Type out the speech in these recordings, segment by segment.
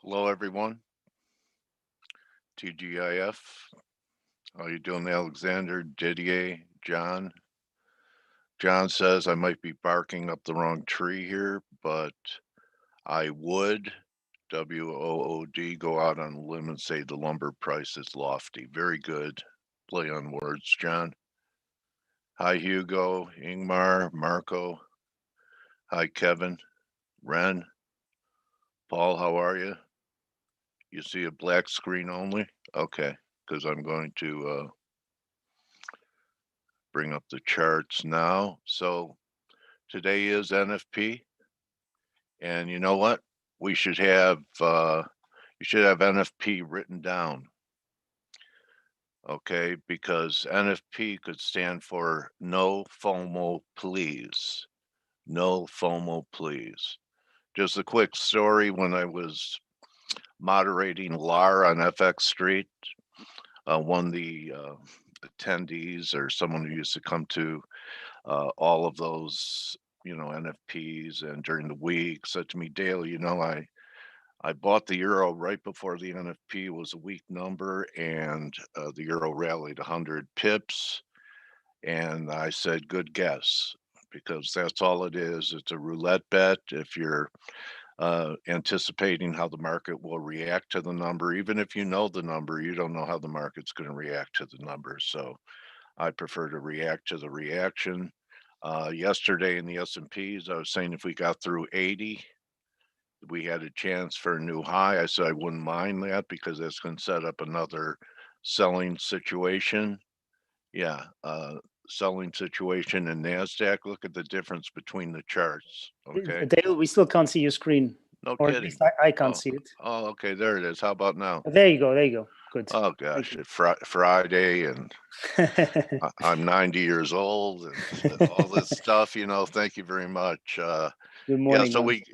Hello, everyone. TGIF. How you doing, Alexander, Didier, John? John says I might be barking up the wrong tree here, but I would, WOOD, go out on a limb and say the lumber price is lofty. Very good play on words, John. Hi, Hugo, Ingmar, Marco. Hi, Kevin, Ren, Paul, how are you? You see a black screen only? Okay, because I'm going to bring up the charts now. So today is NFP, and you know what? We should have you should have NFP written down, okay? Because NFP could stand for no FOMO, please. No FOMO, please. Just a quick story: when I was moderating LAR on FX Street, one of the attendees or someone who used to come to all of those, NFPs and during the week said to me, Dale, I bought the euro right before the NFP was a weak number, and the euro rallied 100 pips. And I said, good guess, because that's all it is. It's a roulette bet. If you're anticipating how the market will react to the number, even if you know the number, you don't know how the market's going to react to the number. So I prefer to react to the reaction. Yesterday in the S&Ps, I was saying if we got through 80, we had a chance for a new high. I said I wouldn't mind that because that's going to set up another selling situation. Yeah, selling situation in NASDAQ. Look at the difference between the charts. Okay. Dale, we still can't see your screen, No or at kidding. least I can't Oh, see it. oh, okay. There it is. How about now? There you go. There you go. Good. Oh gosh, it's Friday, and I'm 90 years old, and all this stuff. Thank you very much. Good Yeah. morning, So man. we,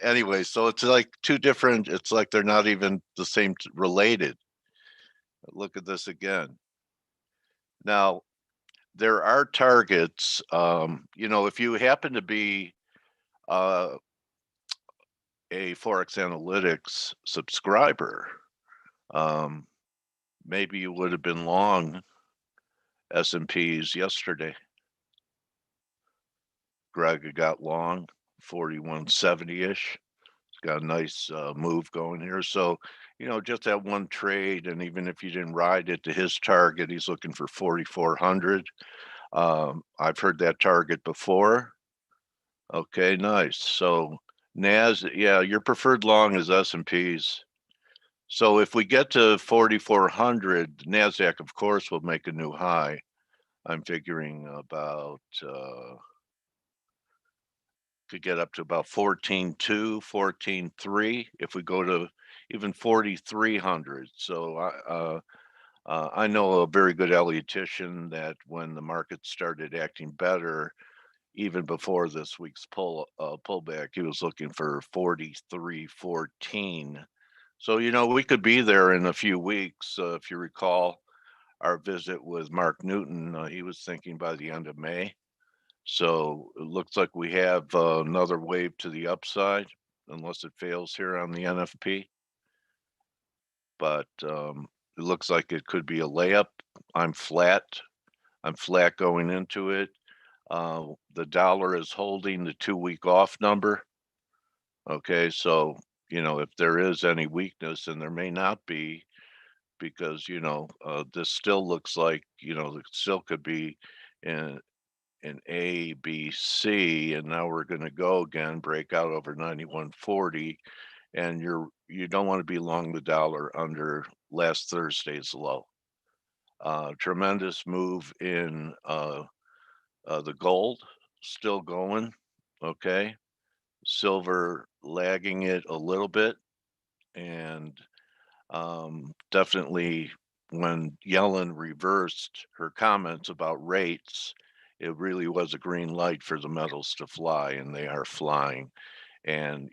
anyway. So it's like two different. It's like they're not even the same related. Look at this again. Now there are targets. If you happen to be uh, a Forex Analytics subscriber, um, maybe you would have been long S&Ps yesterday. Greg got long 4170-ish. It's got a nice move going here. So, just that one trade, and even if you didn't ride it to his target, he's looking for 4,400. I've heard that target before. Okay, nice. So Nas, yeah, your preferred long is S&Ps. So if we get to 4,400, Nasdaq, of course, will make a new high. I'm figuring about could get up to about 14.2, 14.3 if we go to even 4,300. So I know a very good Elliotician that when the market started acting better, even before this week's pullback, he was looking for 43.14. So we could be there in a few weeks. If you recall our visit with Mark Newton, he was thinking by the end of May. So it looks like we have another wave to the upside, unless it fails here on the NFP. But it looks like it could be a layup. I'm flat. I'm flat going into it. The dollar is holding the 2-week off number. Okay, so if there is any weakness, and there may not be, because this still looks like it still could be in A, B, C, and now we're going to go again, break out over 91.40, and you don't want to be long the dollar under last Thursday's low. Tremendous move in the gold, still going. Okay, silver lagging it a little bit, and definitely when Yellen reversed her comments about rates, it really was a green light for the metals to fly, and they are flying. And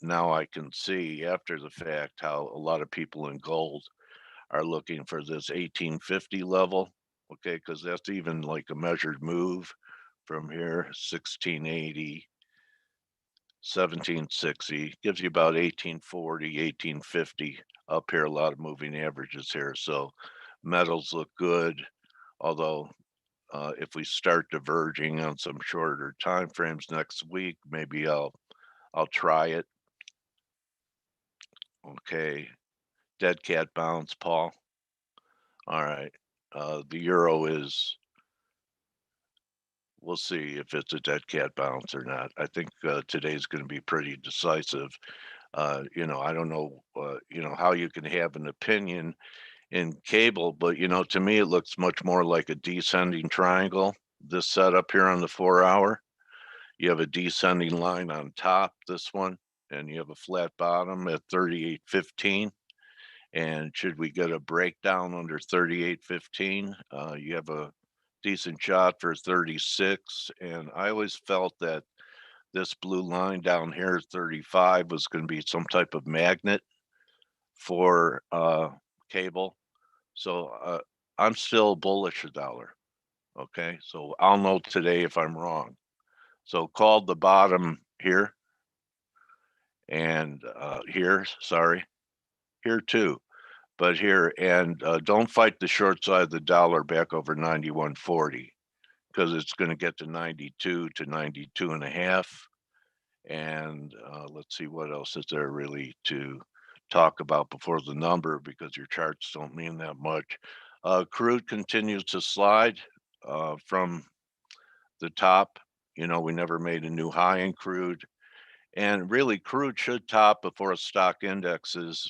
now I can see after the fact how a lot of people in gold are looking for this 1850 level. Okay, because that's even like a measured move from here, 1680 1760 gives you about 1840, 1850 up here. A lot of moving averages here. So metals look good, although if we start diverging on some shorter time frames next week, maybe I'll try it. Okay, dead cat bounce, Paul. All right, the euro is. We'll see if it's a dead cat bounce or not. I think today's going to be pretty decisive. I don't know, how you can have an opinion in cable, but to me it looks much more like a descending triangle. This setup here on the 4 hour, you have a descending line on top, this one, and you have a flat bottom at 38.15. And should we get a breakdown under 38.15, you have a decent shot for 36. And I always felt that this blue line down here, 35, was going to be some type of magnet for cable. So I'm still bullish a dollar. Okay, so I'll know today if I'm wrong. So called the bottom here and here too, but here, and don't fight the short side of the dollar back over 91.40 because it's going to get to 92 to 92 and a half. And let's see what else is there really to talk about before the number, because your charts don't mean that much. Crude continues to slide from the top. We never made a new high in crude. And really, crude should top before a stock indexes.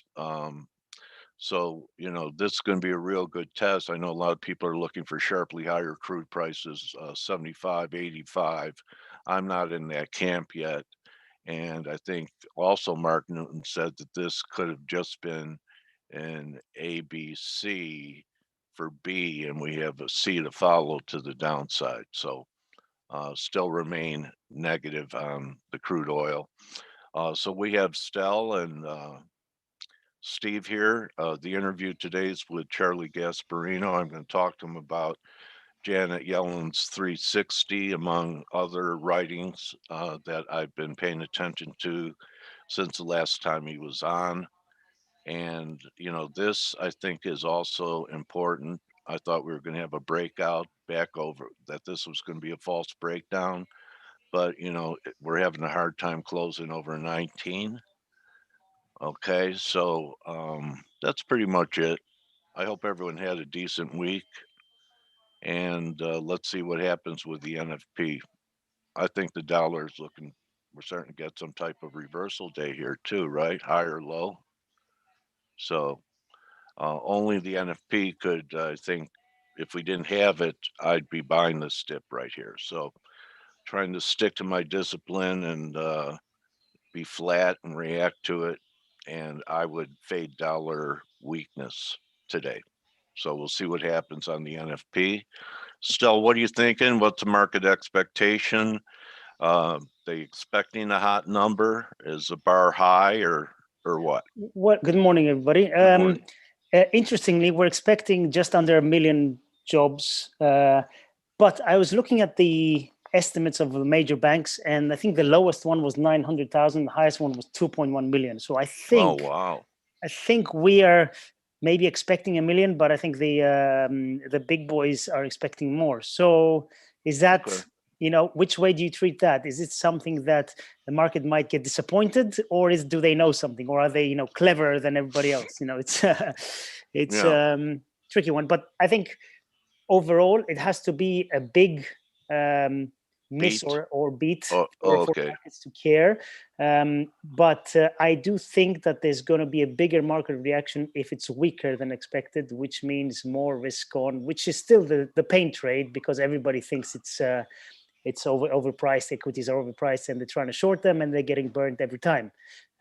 So, this is going to be a real good test. I know a lot of people are looking for sharply higher crude prices, 75, 85. I'm not in that camp yet. And I think also Mark Newton said that this could have just been an ABC for B, and we have a C to follow to the downside. So still remain negative on the crude oil. So we have Stell and Steve here. The interview today is with Charlie Gasparino. I'm going to talk to him about Janet Yellen's 360, among other writings that I've been paying attention to since the last time he was on. And, this I think is also important. I thought we were going to have a breakout back over, that this was going to be a false breakdown, but, we're having a hard time closing over 19. Okay, so that's pretty much it. I hope everyone had a decent week, and let's see what happens with the NFP. I think the dollar is looking, we're starting to get some type of reversal day here too, right? Higher low. So only the NFP could, I think, if we didn't have it, I'd be buying this dip right here. So trying to stick to my discipline and be flat and react to it. And I would fade dollar weakness today. So we'll see what happens on the NFP. Still, what are you thinking? What's the market expectation? They expecting a hot number? Is the bar high or what? Good morning, everybody. Good morning. Interestingly, we're expecting just under 1 million jobs, but I was looking at the estimates of the major banks, and I think the lowest one was 900,000, the highest one was 2.1 million. So I think, Oh wow! I think we are maybe expecting 1 million, but I think the big boys are expecting more. So is that? Okay. Which way do you treat that? Is it something that the market might get disappointed, or do they know something, or are they, cleverer than everybody else? It's Yeah. tricky one. But I think overall, it has to be a big miss Beat. or beat Oh, for okay. markets to care. But I do think that there's going to be a bigger market reaction if it's weaker than expected, which means more risk on, which is still the pain trade, because everybody thinks it's overpriced. Equities are overpriced, and they're trying to short them, and they're getting burned every time.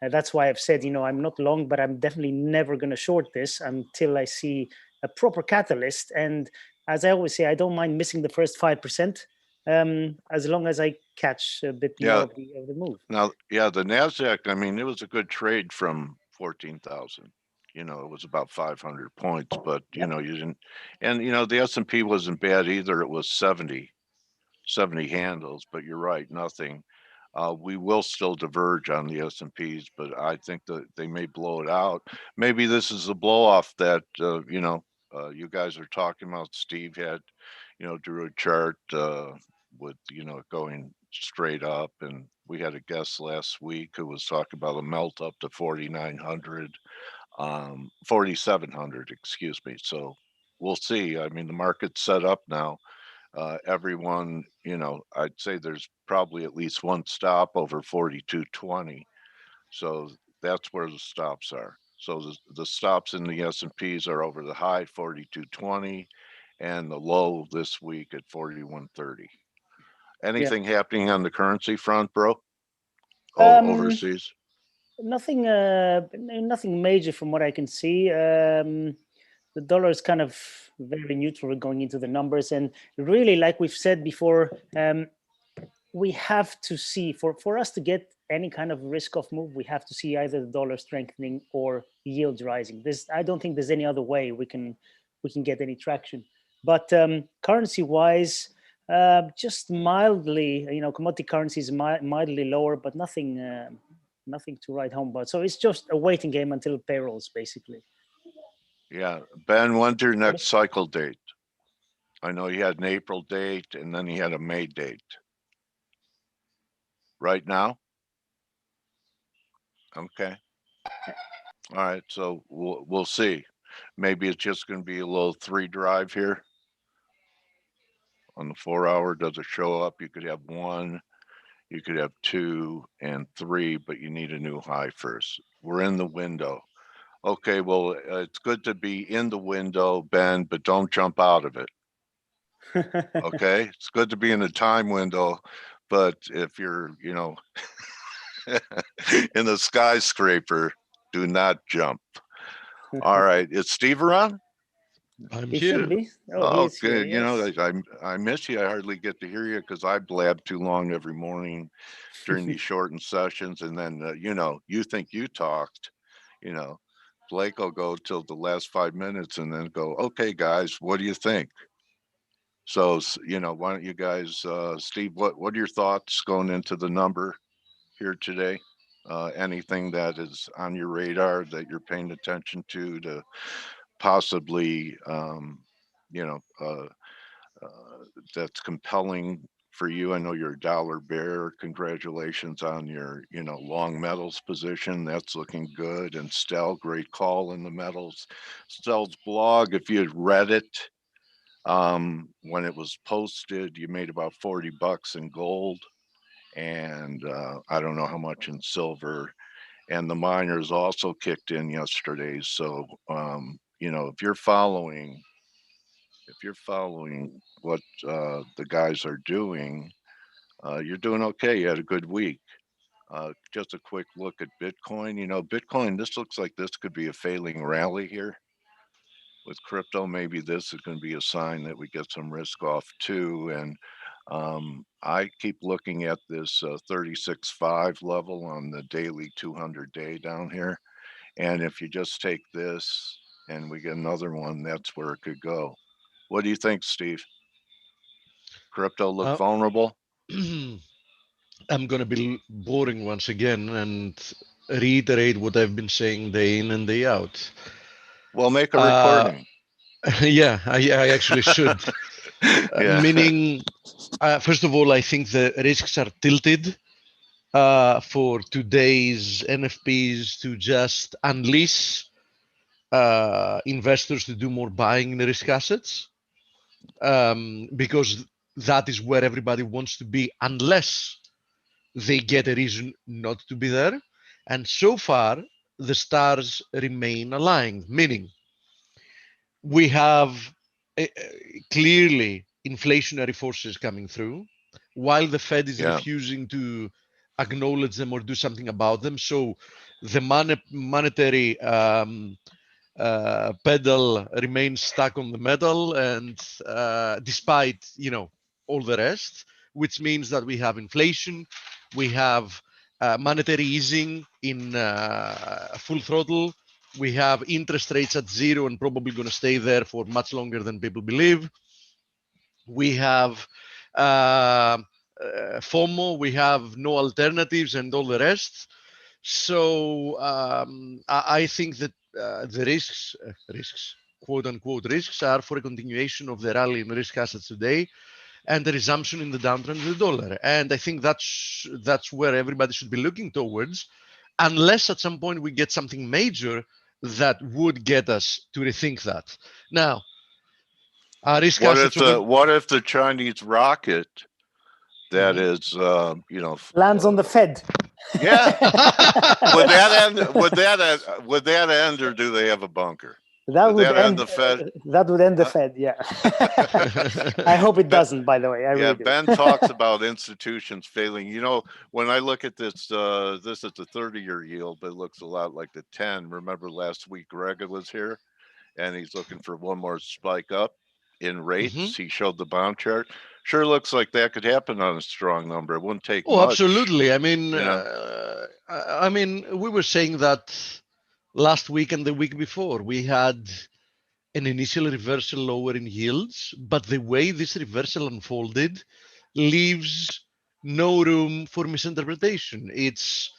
That's why I've said, I'm not long, but I'm definitely never going to short this until I see a proper catalyst. And as I always say, I don't mind missing the first 5%, as long as I catch a bit more of the move. Now, yeah, the Nasdaq. I mean, it was a good trade from 14,000. It was about 500 points, but you didn't. And the S&P wasn't bad either. It was 70 handles, but you're right, nothing. We will still diverge on the S&Ps, but I think that they may blow it out. Maybe this is the blow off that you guys are talking about. Steve had, drew a chart with going straight up, and we had a guest last week who was talking about a melt up to 4,900, 4,700, excuse me. So we'll see. I mean, the market's set up now. Everyone, I'd say there's probably at least one stop over 4220. So that's where the stops are. So the stops in the S&Ps are over the high 4220 and the low this week at 4130. Yeah. Anything happening on the currency front, bro? Um, Overseas? nothing major from what I can see. The dollar is kind of very neutral going into the numbers, and really, like we've said before, we have to see for us to get any kind of risk off move, we have to see either the dollar strengthening or yields rising. I don't think there's any other way we can get any traction. But currency wise, just mildly, commodity currencies mildly lower, but nothing to write home about. So it's just a waiting game until payrolls, basically. Yeah. Ben, when's your next cycle date? I know you had an April date and then you had a May date. Right now? Okay. All right. So we'll see. Maybe it's just going to be a little 3 drive here on the 4 hour. Does it show up? You could have 1, you could have 2 and 3, but you need a new high first. We're in the window. Okay. Well, it's good to be in the window, Ben, but don't jump out of it. Okay. It's good to be in the time window, but if you're, in the skyscraper, do not jump. All right. Is Steve around? I'm He should here. be. Oh, he Oh, is here. good. Yes. I miss you. I hardly get to hear you because I blab too long every morning during these shortened sessions, and then you think you talked, you know. Blake will go till the last 5 minutes and then go, okay, guys, what do you think? So, why don't you guys, Steve, what are your thoughts going into the number here today? Anything that is on your radar that you're paying attention to possibly, you know, uh, that's compelling for you? I know you're a dollar bear. Congratulations on your, long metals position. That's looking good. And Stel, great call in the metals. Stel's blog, if you had read it, when it was posted, you made about 40 bucks in gold, and I don't know how much in silver. And the miners also kicked in yesterday. So, if you're following what the guys are doing, you're doing okay. You had a good week. Just a quick look at Bitcoin. Bitcoin, this looks like this could be a failing rally here. With crypto, maybe this is going to be a sign that we get some risk off too. And I keep looking at this 36.5 level on the daily 200-day down here. And if you just take this and we get another one, that's where it could go. What do you think, Steve? Crypto look Uh, vulnerable? I'm going to be boring once again and reiterate what I've been saying day in and day out. Well, make a Uh, recording. yeah, I actually should. Yeah. Meaning, first of all, I think the risks are tilted for today's NFPs to just unleash investors to do more buying in risk assets, because that is where everybody wants to be, unless they get a reason not to be there. And so far, the stars remain aligned, meaning we have clearly inflationary forces coming through, while the Fed is Yeah. refusing to acknowledge them or do something about them. So the monetary pedal remains stuck on the metal, and despite all the rest, which means that we have inflation, we have monetary easing in full throttle, we have interest rates at zero and probably going to stay there for much longer than people believe. We have uh, FOMO, we have no alternatives, and all the rest. So I think that the risks, quote unquote risks, are for a continuation of the rally in risk assets today and the resumption in the downtrend of the dollar. And I think that's where everybody should be looking towards, unless at some point we get something major that would get us to rethink that. Now, risk assets. What if the Chinese rocket that Mhm. is Lands on the Fed. yeah. would that end, or do they have a bunker? That would end the Fed. That would end the Fed. Yeah. I hope it doesn't. By the way, I really do. Ben talks about institutions failing. When I look at this, this is the 30-year yield, but it looks a lot like the 10. Remember last week, Greg was here, and he's looking for one more spike up in rates. Mm-hmm. He showed the bond chart. Sure looks like that could happen on a strong number. It wouldn't take much. Absolutely. I mean, we were saying that last week and the week before. We had an initial reversal lower in yields, but the way this reversal unfolded leaves no room for misinterpretation. It's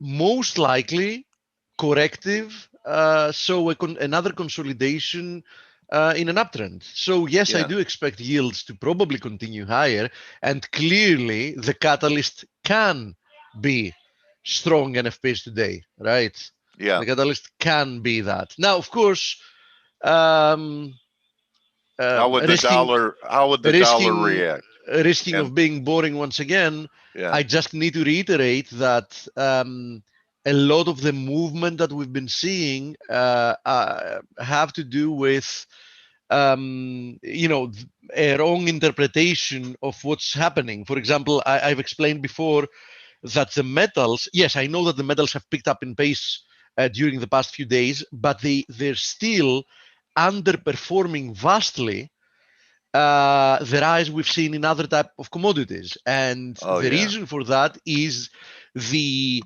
most likely corrective, so another consolidation in an uptrend. So yes, I do expect yields to probably continue higher, and clearly the catalyst can be strong NFPs today, right? Yeah. The catalyst can be that. Now, of course, how would the dollar react? Risking of being boring once again, I just need to reiterate that a lot of the movement that we've been seeing have to do with a wrong interpretation of what's happening. For example, I've explained before that the metals, yes, I know that the metals have picked up in pace during the past few days, but they're still underperforming vastly the rise we've seen in other type of commodities. And the reason for that is the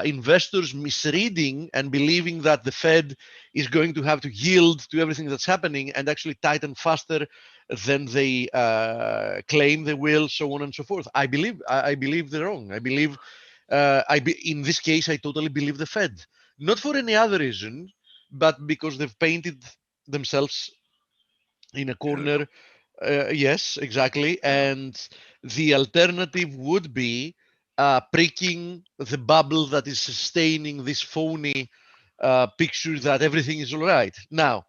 investors misreading and believing that the Fed is going to have to yield to everything that's happening and actually tighten faster than they claim they will, so on and so forth. I believe they're wrong. I believe in this case, I totally believe the Fed, not for any other reason, but because they've painted themselves in a corner. Yes, exactly. And the alternative would be pricking the bubble that is sustaining this phony picture that everything is all right. Now,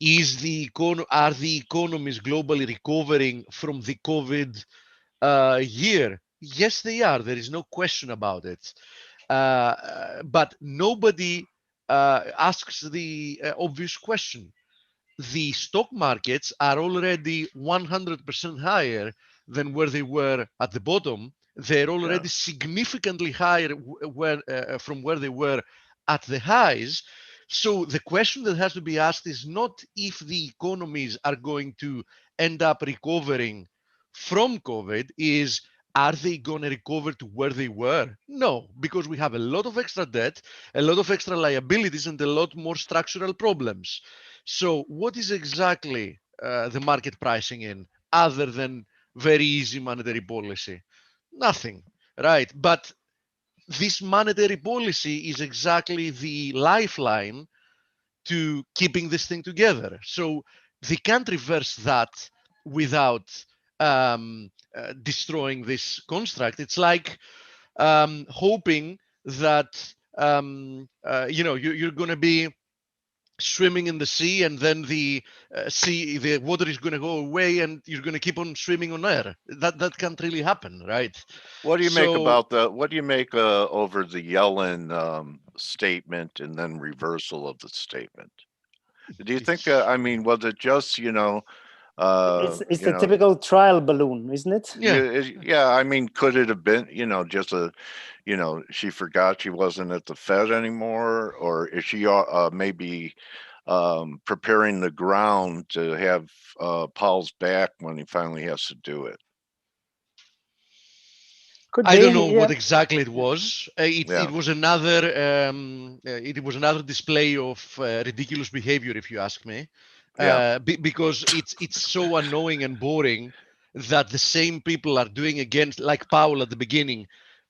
are the economies globally recovering from the COVID year? Yes, they are. There is no question about it. But nobody asks the obvious question. The stock markets are already 100% higher than where they were at the bottom. They're already significantly higher from where they were at the highs. So the question that has to be asked is not if the economies are going to end up recovering from COVID, is are they going to recover to where they were? No, because we have a lot of extra debt, a lot of extra liabilities, and a lot more structural problems. So what is exactly the market pricing in other than very easy monetary policy? Nothing, right? But this monetary policy is exactly the lifeline to keeping this thing together. So they can't reverse that without destroying this construct. It's like hoping that you're going to be swimming in the sea, and then the water is going to go away, and you're going to keep on swimming on air. That can't really happen, right? What do you make about the? What do you make over the Yellen statement and then reversal of the statement? Do you think? Was it just it's the typical trial balloon, isn't it? Yeah. Could it have been just a she forgot she wasn't at the Fed anymore, or is she maybe preparing the ground to have Powell's back when he finally has to do it? I don't know what exactly it was. It was another display of ridiculous behavior, if you ask me. Because it's so annoying and boring that the same people are doing against, like Powell at the beginning,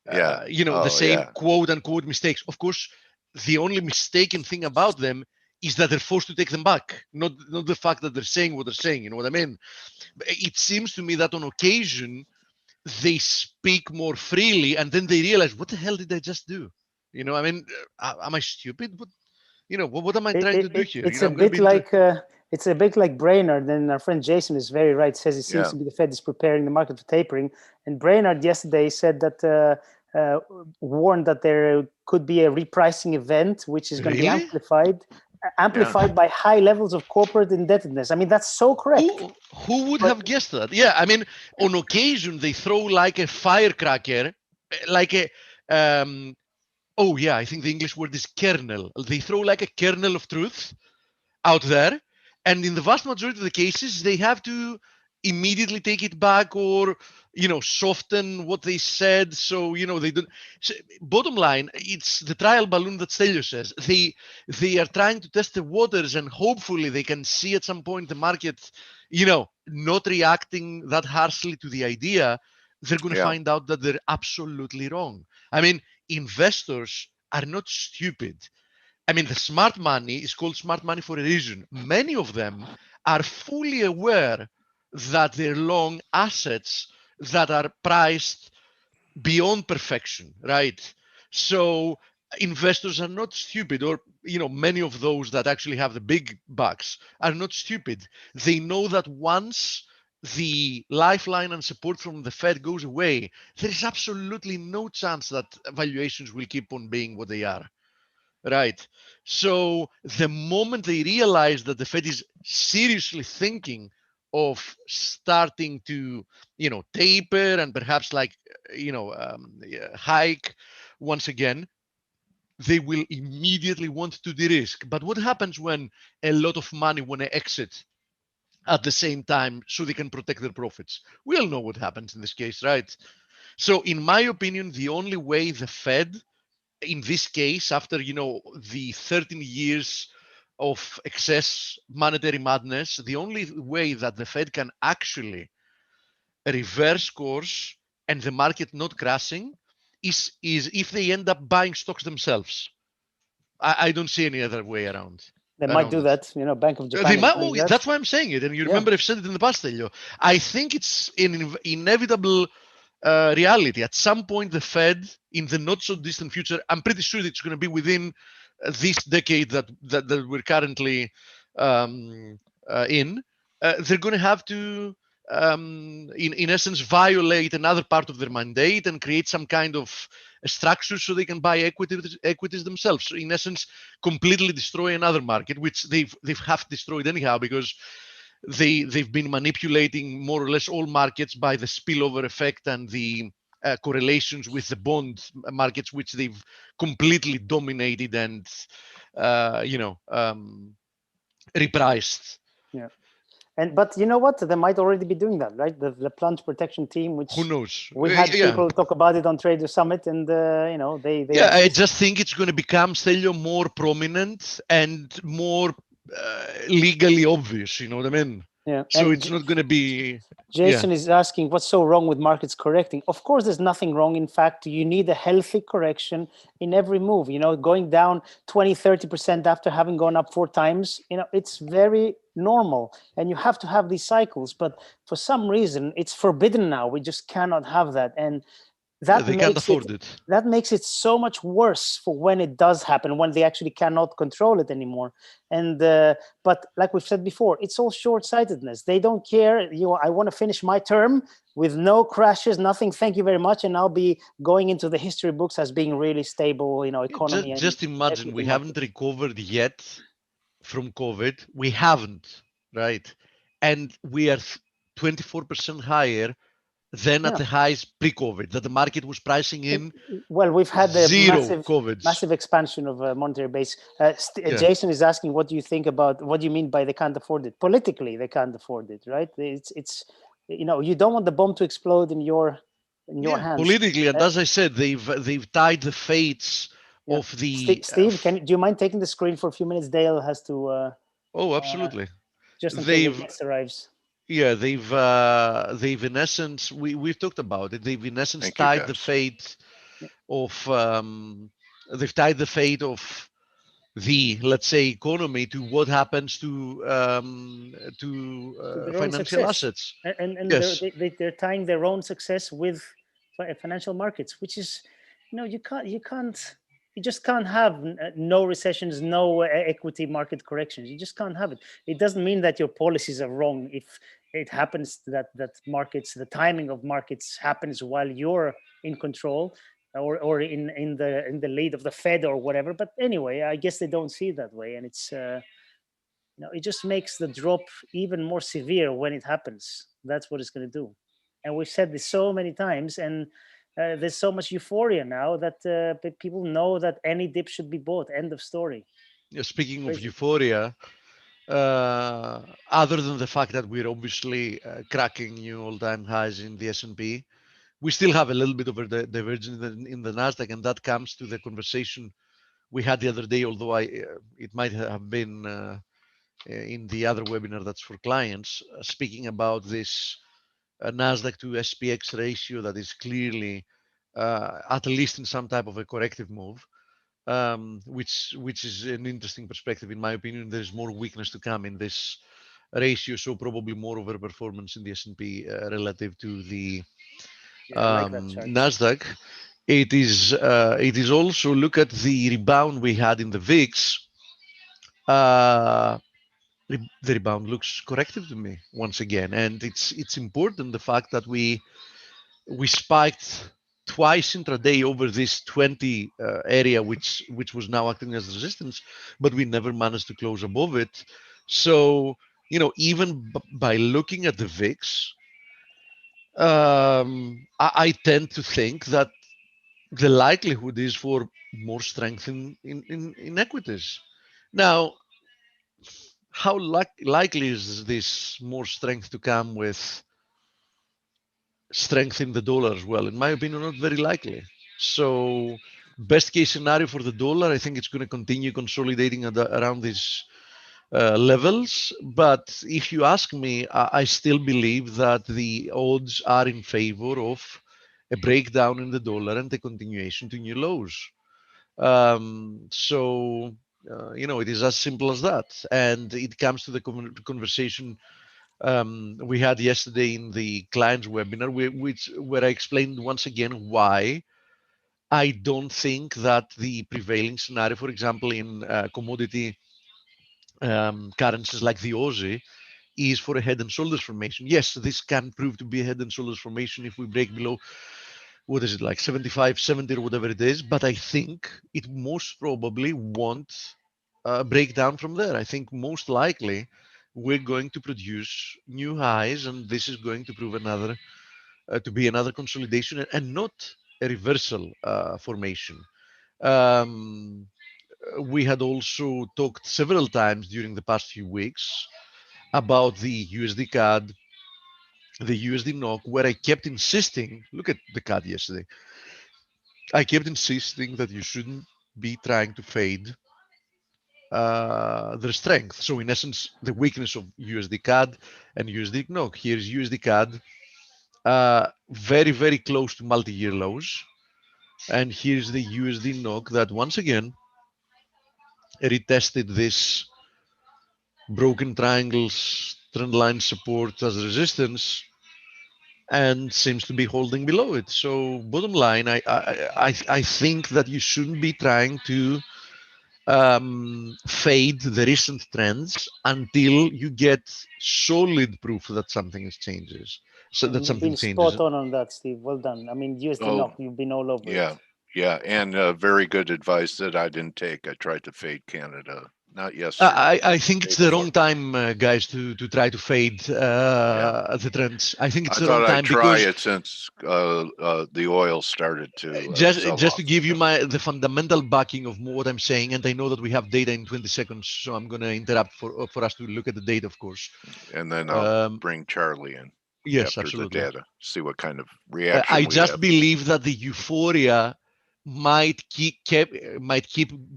Yeah. the same Yeah. quote unquote mistakes. Of course, the only mistaken thing about them is that they're forced to take them back, not the fact that they're saying what they're saying. You know what I mean? It seems to me that on occasion they speak more freely, and then they realize, what the hell did I just do? You know, I mean, am I stupid? What am I trying to do here? It's I'm going to be into. It's a bit like Brainerd, and our friend Jason is very right. Says it seems Yeah. to be the Fed is preparing the market for tapering. And Brainerd yesterday said that warned that there could be a repricing event, which is going to be Really? amplified by high levels of corporate indebtedness. I mean, that's so correct. Who would have guessed that? Yeah, I mean, on occasion they throw like a firecracker, like a oh yeah, I think the English word is kernel. They throw like a kernel of truth out there, and in the vast majority of the cases they have to immediately take it back, or soften what they said, so they don't. So, bottom line, it's the trial balloon that Stelio says. They are trying to test the waters, and hopefully they can see at some point the market not reacting that harshly to the idea. They're going to find out that they're absolutely wrong. I mean, investors are not stupid. I mean, the smart money is called smart money for a reason. Many of them are fully aware that they're long assets that are priced beyond perfection, right? So investors are not stupid, or many of those that actually have the big bucks are not stupid. They know that once the lifeline and support from the Fed goes away, there is absolutely no chance that valuations will keep on being what they are. Right. So the moment they realize that the Fed is seriously thinking of starting to, taper and perhaps hike once again, they will immediately want to de-risk. But what happens when a lot of money want to exit at the same time so they can protect their profits? We all know what happens in this case, right? So in my opinion, the only way the Fed, in this case, after the 13 years of excess monetary madness, the only way that the Fed can actually reverse course and the market not crashing is if they end up buying stocks themselves. I don't see any other way around. They might do it. that. Bank of Japan They is might. doing that. That's why I'm saying it. And you remember I've said it in the past, Elio. I think it's an inevitable reality. At some point, the Fed, in the not so distant future, I'm pretty sure it's going to be within this decade that we're currently in. They're going to have to, in essence, violate another part of their mandate and create some kind of a structure so they can buy equities themselves. So in essence, completely destroy another market, which they've half destroyed anyhow, because they've been manipulating more or less all markets by the spillover effect and the correlations with the bond markets, which they've completely dominated and repriced. Yeah. But you know what? They might already be doing that, right? The plunge protection team, which who knows? we had people talk about it on Trader Summit, and they. Yeah, I just think it's going to become still more prominent and more legally obvious. You know what I mean? Yeah. So it's not going to be. Jason is asking, what's so wrong with markets correcting? Of course, there's nothing wrong. In fact, you need a healthy correction in every move. Going down 20, 30% after having gone up 4 times, it's very normal. And you have to have these cycles. But for some reason, it's forbidden now. We just cannot have that. And they can't afford it. That makes it so much worse for when it does happen, when they actually cannot control it anymore. And but like we've said before, it's all short-sightedness. They don't care. I want to finish my term with no crashes, nothing. Thank you very much, and I'll be going into the history books as being really stable. Economy. Just imagine we haven't recovered yet from COVID. We haven't, right? And we are 24% higher than at the highs pre-COVID, that the market was pricing in. Well, we've had a massive expansion of monetary base. Jason is asking, what do you mean by they can't afford it? Politically, they can't afford it, right? It's you don't want the bomb to explode in your hands. Politically, and as I said, they've tied the fates of the. Steve, do you mind taking the screen for a few minutes? Dale has to. Oh, absolutely. Just until the guest arrives. Yeah, they've in essence, we've talked about it. They've in essence Thank you, tied the guys. fate of they've tied the fate of the, let's say, economy to what happens to To their own financial success, assets. and Yes. they're tying their own success with financial markets, which is, you just can't have no recessions, no equity market corrections. You just can't have it. It doesn't mean that your policies are wrong if it happens that markets, the timing of markets happens while you're in control, or in the lead of the Fed or whatever. But anyway, I guess they don't see it that way, and it's it just makes the drop even more severe when it happens. That's what it's going to do. And we've said this so many times, and there's so much euphoria now that people know that any dip should be bought. End of story. Yeah, speaking of Crazy. euphoria, other than the fact that we're obviously cracking new all-time highs in the S&P, we still have a little bit of a divergence in the Nasdaq, and that comes to the conversation we had the other day. Although it might have been in the other webinar that's for clients, speaking about this Nasdaq to SPX ratio that is clearly at least in some type of a corrective move, which is an interesting perspective in my opinion. There's more weakness to come in this ratio, so probably more overperformance in the S&P relative to the Yeah, I like that chart. Nasdaq. It is also, look at the rebound we had in the VIX. Uh, the rebound looks corrective to me once again, and it's important the fact that we spiked twice intraday over this 20 area, which was now acting as resistance, but we never managed to close above it. So even by looking at the VIX, I tend to think that the likelihood is for more strength in equities. Now, how likely is this more strength to come with strength in the dollar as well? In my opinion, not very likely. So, best case scenario for the dollar, I think it's going to continue consolidating around these levels. But if you ask me, I still believe that the odds are in favor of a breakdown in the dollar and a continuation to new lows. So, it is as simple as that. And it comes to the conversation we had yesterday in the clients webinar, where I explained once again why I don't think that the prevailing scenario, for example, in commodity currencies like the Aussie, is for a head and shoulders formation. Yes, this can prove to be a head and shoulders formation if we break below, what is it, like 75, 70 or whatever it is. But I think it most probably won't break down from there. I think most likely we're going to produce new highs, and this is going to prove to be another consolidation and not a reversal formation. Um, we had also talked several times during the past few weeks about the USD CAD, the USD NOK, where I kept insisting, look at the CAD yesterday, I kept insisting that you shouldn't be trying to fade their strength. So in essence, the weakness of USD CAD and USD NOK. Here's USD CAD, very, very close to multi-year lows. And here's the USD NOK that once again retested this broken triangles trend line support as resistance and seems to be holding below it. So bottom line, I think that you shouldn't be trying to fade the recent trends until you get solid proof that something changes. So that And you've something been changes. spot on that, Steve. Well done. I mean, USD Oh, NOK, you've been all over yeah. it. Yeah. And very good advice that I didn't take. I tried to fade Canada, not yesterday. I think Day it's the before. wrong time, guys, to try to fade Yeah. the trends. I think it's I the wrong thought I'd time try because it since the oil started to sell just to off. give you the fundamental backing of what I'm saying, and I know that we have data in 20 seconds, so I'm going to interrupt for us to look at the data, of course. And then I'll Um, bring Charlie in yes, after the absolutely. data, see what kind of reaction I we just have. believe that the euphoria might keep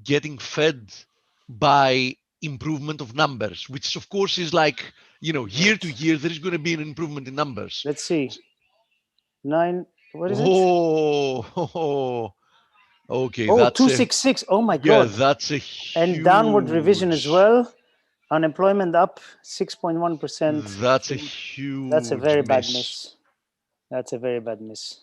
getting fed by improvement of numbers, which of course is like, year to year, there is going to be an improvement in numbers. Let's see. 9, what is it? Oh, okay. Oh, That's 266. Oh my yeah, God. that's a huge. And downward revision as well. Unemployment up 6.1%. That's a huge. That's a very bad miss. That's a very bad miss.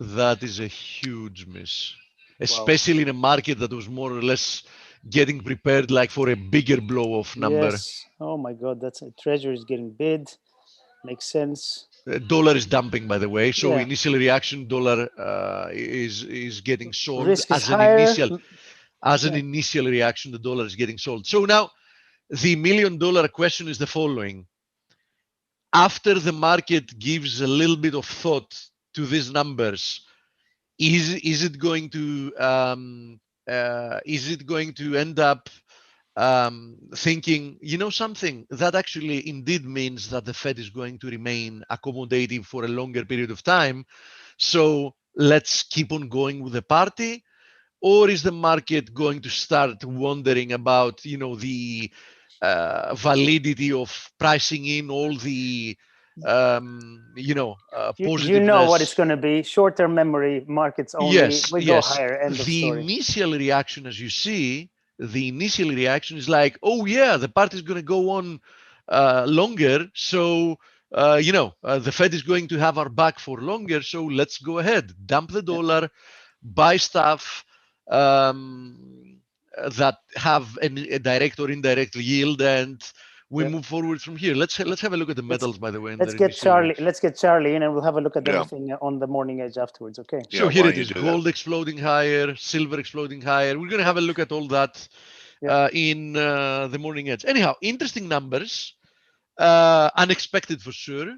That is a huge miss, especially in a market that was more or less getting prepared like for a bigger blow off number. Yes. Oh my God. That's a treasury is getting bid. Makes sense. Dollar is dumping, by the way. So Yeah. initial reaction, dollar is getting sold Risk is as an higher. initial reaction. The dollar is getting sold. So now, the $1 million question is the following: after the market gives a little bit of thought to these numbers, is it going to end up thinking, something that actually indeed means that the Fed is going to remain accommodative for a longer period of time, so let's keep on going with the party? Or is the market going to start wondering about the validity of pricing in all the positiveness? You know what it's going to be. Short-term memory markets only. Yes, We go higher. End of the story. initial reaction, as you see, the initial reaction is like, oh yeah, the party is going to go on longer, so the Fed is going to have our back for longer, so let's go ahead, dump the dollar, buy stuff that have a direct or indirect yield, and we move forward from here. Let's have a look at the metals, by the way. Let's get Charlie in, and we'll have a look at everything on the morning edge afterwards. Okay. So here it is: gold exploding higher, silver exploding higher. We're going to have a look at all that in the morning edge. Anyhow, interesting numbers, unexpected for sure.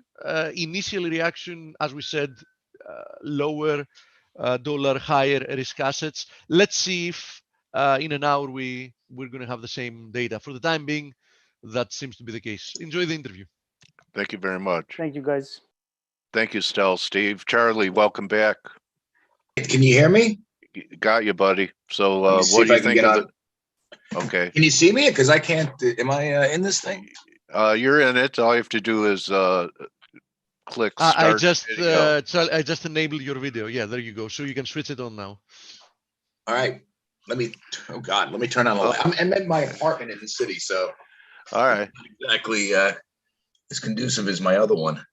Initial reaction, as we said, lower dollar, higher risk assets. Let's see if in an hour we're going to have the same data. For the time being, that seems to be the case. Enjoy the interview. Thank you very much. Thank you, guys. Thank you, Stell, Steve. Charlie, welcome back. Can you hear me? Got you, buddy. So what do you think of the... Okay. Can you see me? Because I can't. Am I in this thing? You're in it. All you have to do is click start video. I just enabled your video. Yeah, there you go. So you can switch it on now. All right. Let me turn on the light. I'm in my apartment in the city, so all right. Not exactly as conducive as my other one.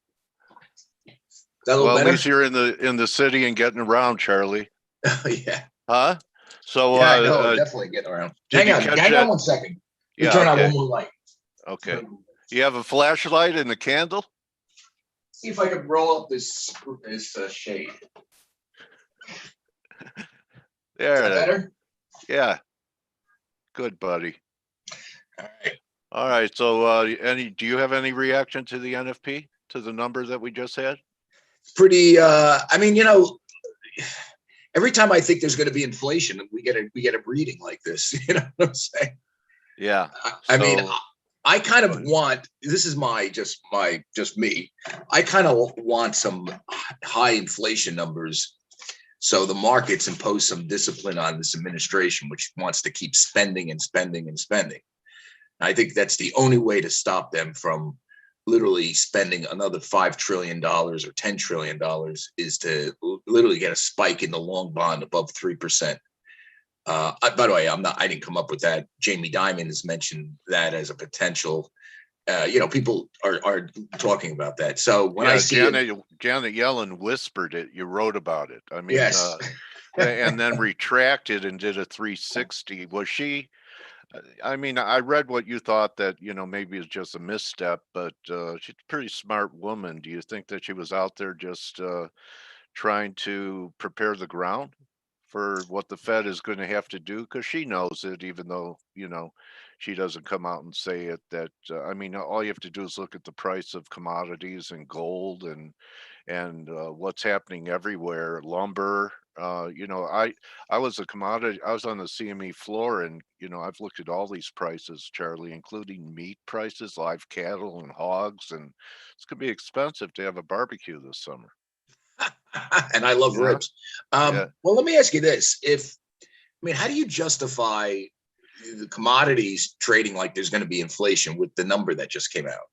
Well, at least you're in the city and getting around, Charlie. Yeah. Huh? So yeah, no, definitely getting around. Hang on 1 second. Yeah, turn on one more light. Okay. You have a flashlight and a candle? See if I can roll up this shade. There. Is that better? Yeah. Good, buddy. All right. All right. So do you have any reaction to the NFP, to the number that we just had? Pretty I mean, every time I think there's going to be inflation, we get a reading like this. You know what I'm saying? Yeah. I mean, I kind of want, this is just me. I kind of want some high inflation numbers, so the markets impose some discipline on this administration, which wants to keep spending and spending and spending. I think that's the only way to stop them from literally spending another $5 trillion or $10 trillion is to literally get a spike in the long bond above 3%. By the way, I didn't come up with that. Jamie Dimon has mentioned that as a potential. People are talking about that. So when I see Janet Yellen whispered it, you wrote about it. I mean, yes. And then retracted and did a 360. Was she? I mean, I read what you thought that, maybe it's just a misstep, but she's a pretty smart woman. Do you think that she was out there just trying to prepare the ground for what the Fed is going to have to do? Because she knows it, even though, she doesn't come out and say it. That I mean, all you have to do is look at the price of commodities and gold and what's happening everywhere, lumber. I was on the CME floor, and I've looked at all these prices, Charlie, including meat prices, live cattle and hogs, and it's gonna be expensive to have a barbecue this summer. And I love ribs. Well, let me ask you this: how do you justify the commodities trading like there's going to be inflation with the number that just came out?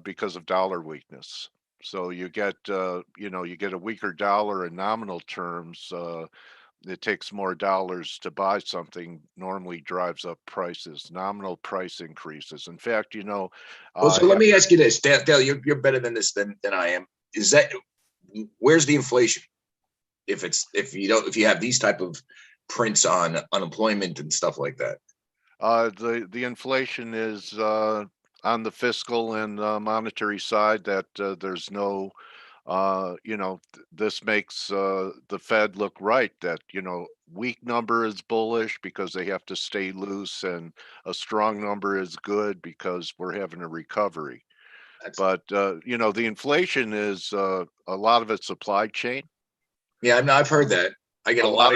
Because of dollar weakness. So you get, you get a weaker dollar in nominal terms. It takes more dollars to buy something, normally drives up prices, nominal price increases. In fact, Well, so let me ask you this, Dale, you're better than this than I am. Is that, where's the inflation? If you have these type of prints on unemployment and stuff like that. The inflation is on the fiscal and monetary side that there's no, this makes the Fed look right that, weak number is bullish because they have to stay loose, and a strong number is good because we're having a recovery. But, the inflation is a lot of it's supply chain. Yeah, I've heard that. I get a lot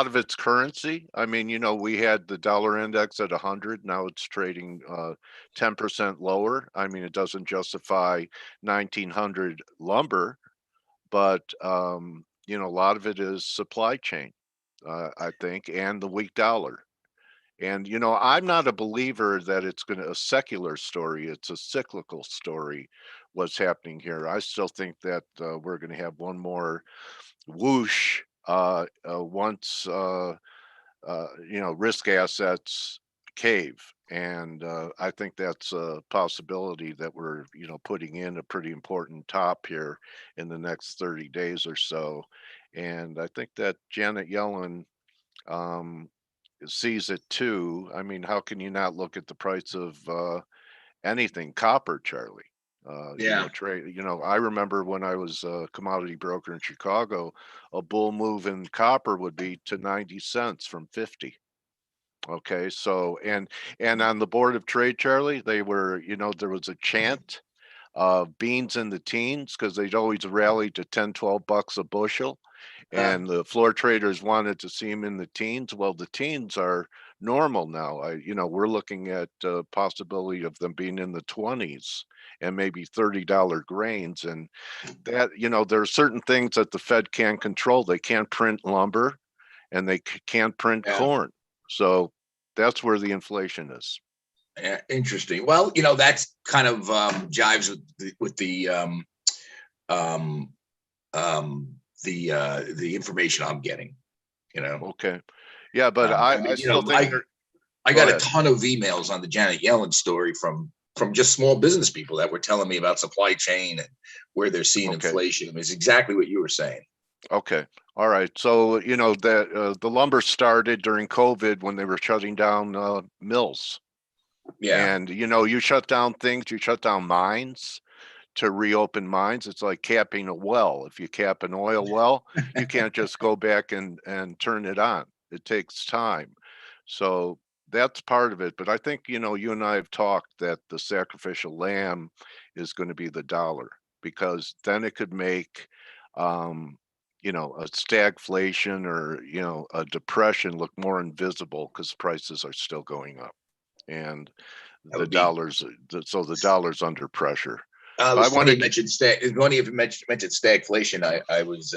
of it's currency. I mean, we had the dollar index at 100. Now it's trading 10% lower. I mean, it doesn't justify 1900 lumber, but a lot of it is supply chain, I think, and the weak dollar. And I'm not a believer that it's going to a secular story. It's a cyclical story. What's happening here? I still think that we're going to have one more whoosh once risk assets cave, and I think that's a possibility that we're putting in a pretty important top here in the next 30 days or so. And I think that Janet Yellen sees it too. I mean, how can you not look at the price of anything copper, Charlie? Yeah. Trade. I remember when I was a commodity broker in Chicago, a bull move in copper would be to 90 cents from 50. Okay, so and on the board of trade, Charlie, they were, there was a chant of beans in the teens because they'd always rally to 10, 12 bucks a bushel. And the floor traders wanted to see them in the teens. Well, the teens are normal now. We're looking at possibility of them being in the 20s and maybe $30 grains. And that, there are certain things that the Fed can't control. They can't print lumber, and they can't print corn. So that's where the inflation is. Yeah, interesting. Well, that's kind of jives with the information I'm getting. Okay. Yeah, but I still think I got a ton of emails on the Janet Yellen story from just small business people that were telling me about supply chain and where they're seeing inflation. It's exactly what you were saying. Okay. All right. So, that the lumber started during COVID when they were shutting down mills. Yeah. And, you shut down things, you shut down mines to reopen mines. It's like capping a well. If you cap an oil well, you can't just go back and turn it on. It takes time. So that's part of it. But I think, you and I have talked that the sacrificial lamb is going to be the dollar, because then it could make, a stagflation or, a depression look more invisible because prices are still going up. And the dollar's under pressure. It's funny you mentioned stagflation. I was,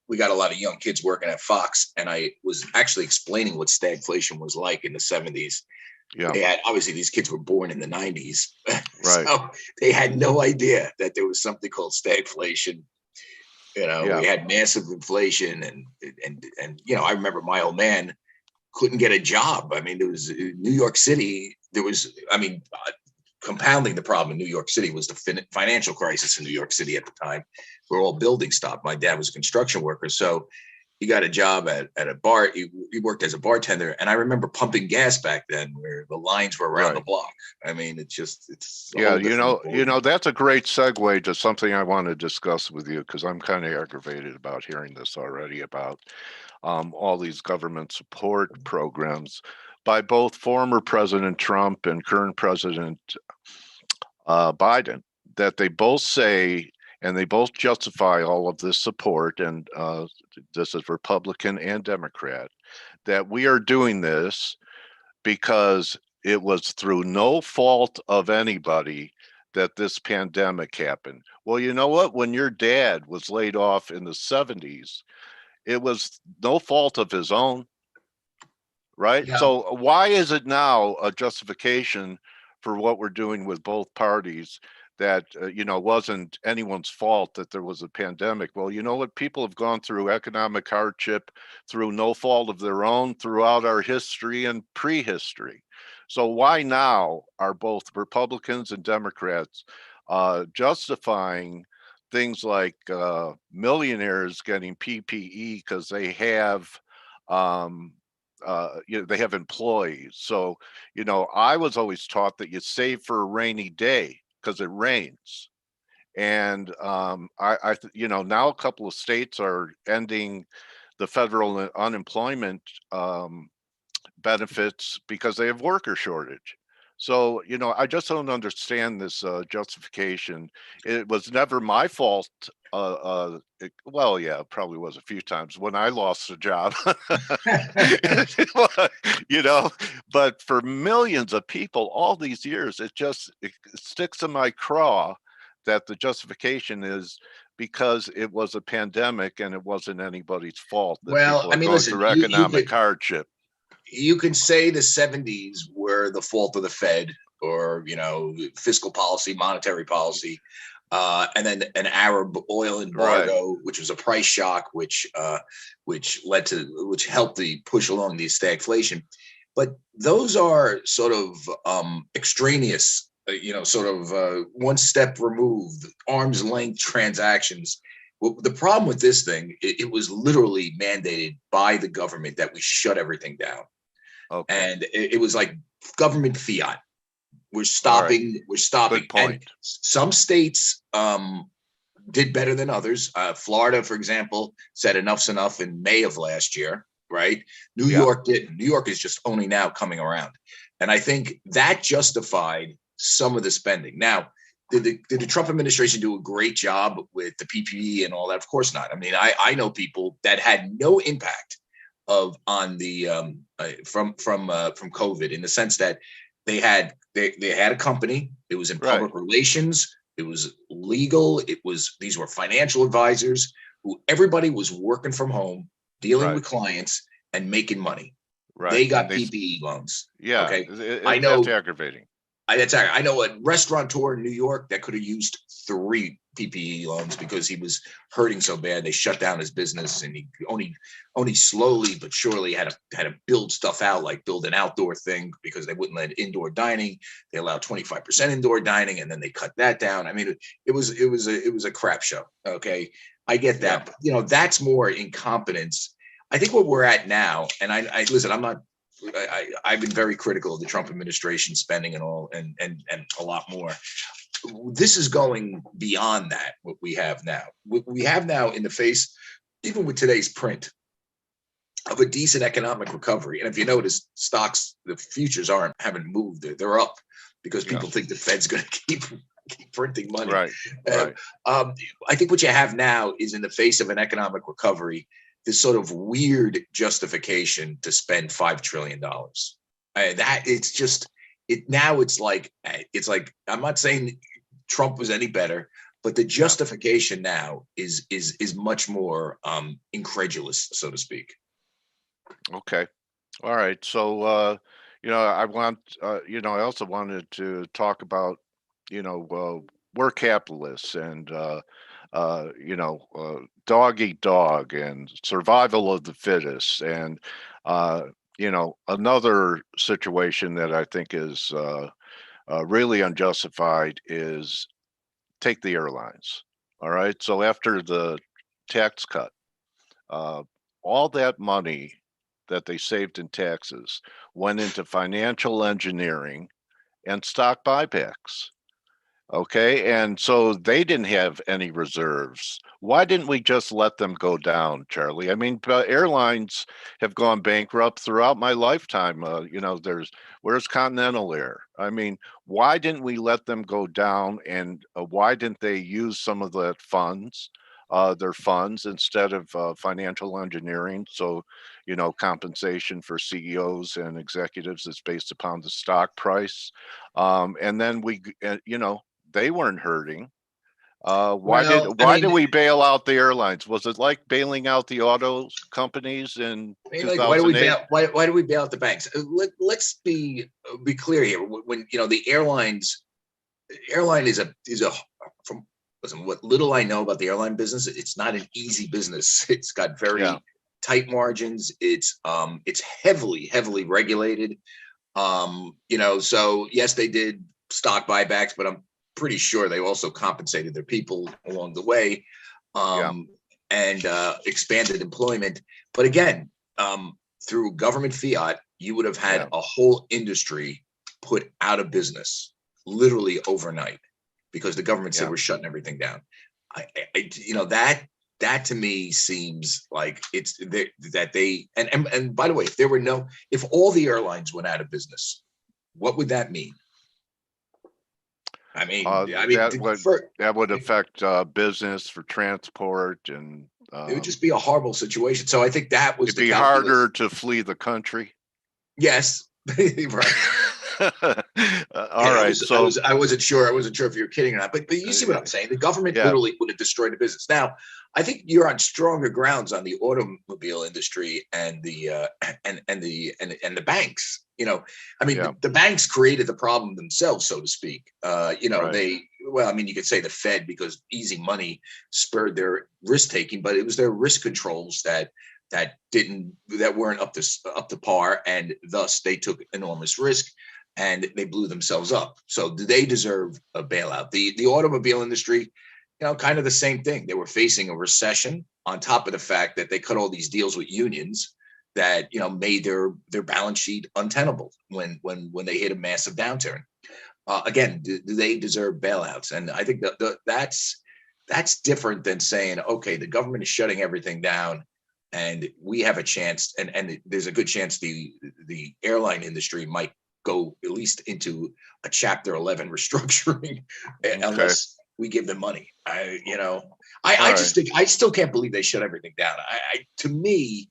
we got a lot of young kids working at Fox, and I was actually explaining what stagflation was like in the 70s. Yeah. Obviously these kids were born in the 90s. Right. So they had no idea that there was something called stagflation. We had massive inflation, and I remember my old man couldn't get a job. I mean, there was New York City. Compounding the problem in New York City was the financial crisis in New York City at the time, where all buildings stopped. My dad was a construction worker, so he got a job at a bar. He worked as a bartender, and I remember pumping gas back then, where the lines were around the block. I mean, it's that's a great segue to something I want to discuss with you, because I'm kind of aggravated about hearing this already about all these government support programs by both former President Trump and current President Biden, that they both say, and they both justify all of this support, and this is Republican and Democrat, that we are doing this because it was through no fault of anybody that this pandemic happened. Well, you know what? When your dad was laid off in the 70s, it was no fault of his own. right? Yeah. So why is it now a justification for what we're doing with both parties that wasn't anyone's fault that there was a pandemic? Well, you know what? People have gone through economic hardship through no fault of their own throughout our history and prehistory. So why now are both Republicans and Democrats justifying things like millionaires getting PPE because they have they have employees. So I was always taught that you save for a rainy day because it rains. And now a couple of states are ending the federal unemployment benefits because they have worker shortage. So, I just don't understand this justification. It was never my fault. Well, yeah, it probably was a few times when I lost a job, you know, but for millions of people all these years, it sticks in my craw that the justification is because it was a pandemic and it wasn't anybody's fault that Well, people I are mean, going listen, through economic hardship. you can say the 70s were the fault of the Fed or, fiscal policy, monetary policy, and then an Arab oil embargo, which was a price shock, which helped the push along the stagflation. But those are sort of extraneous, one step removed, arm's length transactions. Well, the problem with this thing, it was literally mandated by the government that we shut everything down. Okay. And it was like government fiat. We're All right. stopping. We're stopping. Good point. And some states did better than others. Florida, for example, said enough's enough in May of last year. Right? New Yeah. York did. New York is just only now coming around, and I think that justified some of the spending. Now, did the Trump administration do a great job with the PPE and all that? Of course not. I mean, I know people that had no impact on the from COVID, in the sense that they had a company. It was in public relations. It was legal. These were financial advisors who everybody was working from home, dealing with clients and making money. Right. They got PPE loans. Yeah. Okay. I know that's aggravating. I know a restaurateur in New York that could have used 3 PPE loans because he was hurting so bad. They shut down his business, and he only slowly but surely had to build stuff out, like build an outdoor thing, because they wouldn't let indoor dining. They allowed 25% indoor dining, and then they cut that down. I mean, it was a crap show. Okay, I get that, Yeah. but that's more incompetence. I think what we're at now, and I listen, I've been very critical of the Trump administration spending and all, and a lot more. This is going beyond that. What we have now, in the face, even with today's print, of a decent economic recovery. And if you notice, stocks, the futures haven't moved. They're up because people think the Fed's going to keep printing money. Right. I think what you have now is, in the face of an economic recovery, this sort of weird justification to spend $5 trillion. That it's just now it's like I'm not saying Trump was any better, but the justification now is much more incredulous, so to speak. Okay. All right. So I also wanted to talk about we're capitalists and dog eat dog and survival of the fittest. And, another situation that I think is really unjustified is take the airlines. All right. So after the tax cut, uh, all that money that they saved in taxes went into financial engineering and stock buybacks. Okay. And so they didn't have any reserves. Why didn't we just let them go down, Charlie? I mean, airlines have gone bankrupt throughout my lifetime. Where's Continental Air? I mean, why didn't we let them go down? And why didn't they use some of that their funds, instead of financial engineering? So, compensation for CEOs and executives is based upon the stock price. And then they weren't hurting. Why Well, did we bail out the airlines? Was it like bailing out the auto companies in like, why do we 2008? bail? Why do we bail out the banks? Let's be clear here. When the airline is a from listen, what little I know about the airline business, it's not an easy business. It's got very Yeah. tight margins. It's heavily regulated. So yes, they did stock buybacks, but I'm pretty sure they also compensated their people along the way, and expanded employment. But again, through government fiat, you would have had a whole industry put out of business literally overnight because the government said we're shutting everything down. That to me seems like it's that they and by the way, if all the airlines went out of business, what would that mean? That would affect business for transport, and it would just be a horrible situation. So I think that was it'd be harder to flee the country. Yes, right. All right. So I wasn't sure if you were kidding or not, but you see what I'm saying. The government literally would have destroyed the business. Now, I think you're on stronger grounds on the automobile industry and the banks. The banks created the problem themselves, so to speak. Right. You could say the Fed, because easy money spurred their risk taking, but it was their risk controls that weren't up to par, and thus they took enormous risk and they blew themselves up. So do they deserve a bailout? The automobile industry, kind of the same thing. They were facing a recession on top of the fact that they cut all these deals with unions that made their balance sheet untenable when they hit a massive downturn. Again, do they deserve bailouts? And I think that's different than saying, okay, the government is shutting everything down, and we have a chance, and there's a good chance the airline industry might go at least into a Chapter 11 restructuring, unless we give them money. I still can't believe they shut everything down. To me,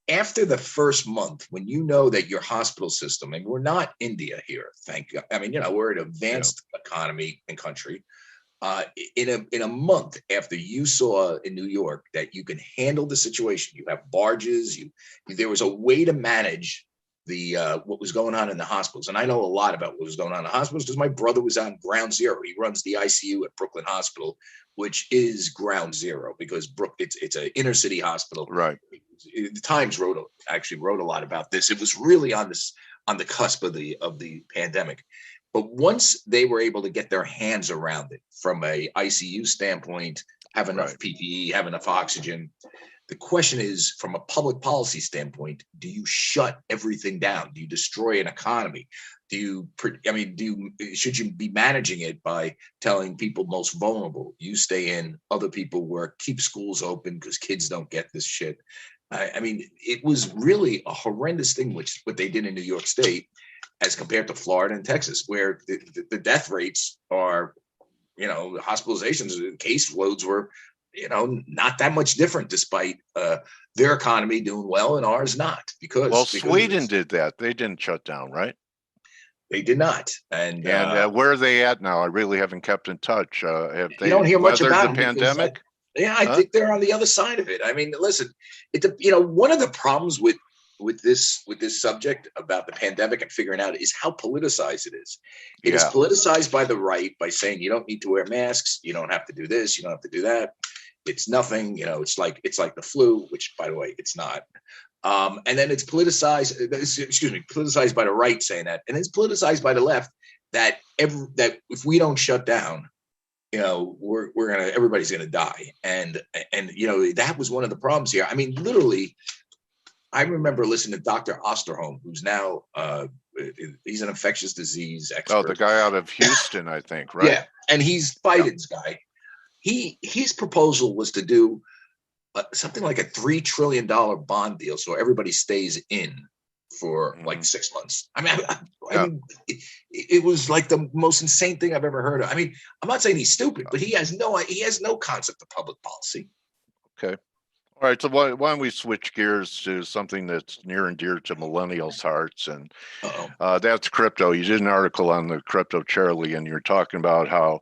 after the first month, when you know that your hospital system, and we're not India here, thank God. We're an advanced economy and country. In a month after you saw in New York that you can handle the situation, you have barges, there was a way to manage the what was going on in the hospitals. And I know a lot about what was going on in the hospitals because my brother was on ground zero. He runs the ICU at Brooklyn Hospital, which is ground zero because it's an inner city hospital. Right. The Times wrote a lot about this. It was really on the cusp of the pandemic. But once they were able to get their hands around it from a ICU standpoint, have enough PPE, have enough oxygen, the question is, from a public policy standpoint, do you shut everything down? Do you destroy an economy? Should you be managing it by telling people most vulnerable, you stay in, other people work, keep schools open because kids don't get this shit? It was really a horrendous thing, what they did in New York State, as compared to Florida and Texas, where the death rates are, hospitalizations, caseloads were, not that much different, despite their economy doing well and ours not. Because Sweden did that. They didn't shut down, right? They did not. And where are they at now? I really haven't kept in touch. Have they you don't hear much weathered about the pandemic? I think they're on the other side of it. Listen, one of the problems with this subject about the pandemic and figuring out is how politicized it is. It is politicized by the right by saying you don't need to wear masks, you don't have to do this, you don't have to do that. It's nothing, it's like the flu, which, by the way, it's not. And then it's politicized. Politicized by the right saying that, and it's politicized by the left that if we don't shut down, everybody's gonna die. And that was one of the problems here. Literally, I remember listening to Dr. Osterholm, who's now he's an infectious disease expert. Oh, the guy out of Houston, I think, right? Yeah, and he's Biden's guy. His proposal was to do something like a $3 trillion bond deal, so everybody stays in for like 6 months. It was like the most insane thing I've ever heard of. I'm not saying he's stupid, but he has no concept of public policy. Okay. All right. So why don't we switch gears to something that's near and dear to millennials' hearts, and that's crypto. You did an article on the crypto Charlie, and you're talking about how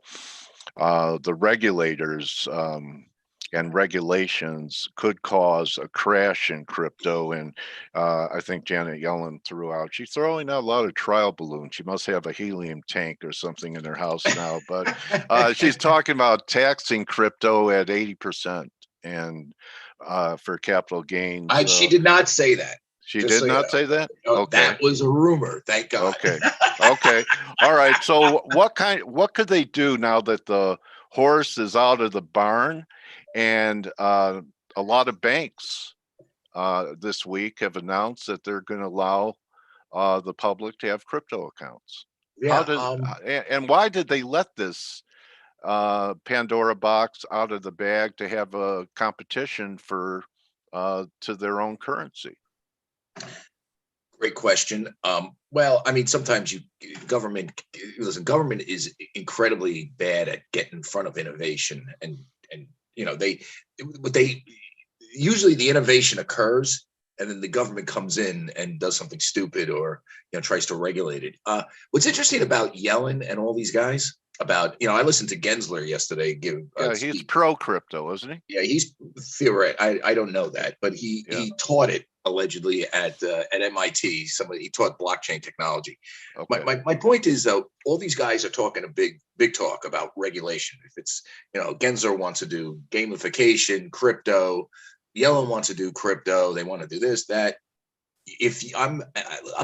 the regulators and regulations could cause a crash in crypto. And I think Janet Yellen she's throwing out a lot of trial balloons. She must have a helium tank or something in her house now, but she's talking about taxing crypto at 80% and for capital gains. She did not say that. She did not say that? Okay. That was a rumor. Thank God. Okay. Okay. All right. So what could they do now that the horse is out of the barn? And a lot of banks this week have announced that they're going to allow the public to have crypto accounts. Yeah. And why did they let this Pandora box out of the bag to have a competition for to their own currency? Great question. Well, I mean, sometimes government is incredibly bad at getting in front of innovation, and they usually the innovation occurs and then the government comes in and does something stupid or tries to regulate it. What's interesting about Yellen and all these guys I listened to Gensler yesterday give he's pro crypto, isn't he? Yeah, he's theoretic. I don't know that, but he taught it allegedly at MIT. He taught blockchain technology. Okay. My point is, though, all these guys are talking a big talk about regulation. If it's Gensler wants to do gamification, crypto, Yellen wants to do crypto, they want to do this, that. If I'm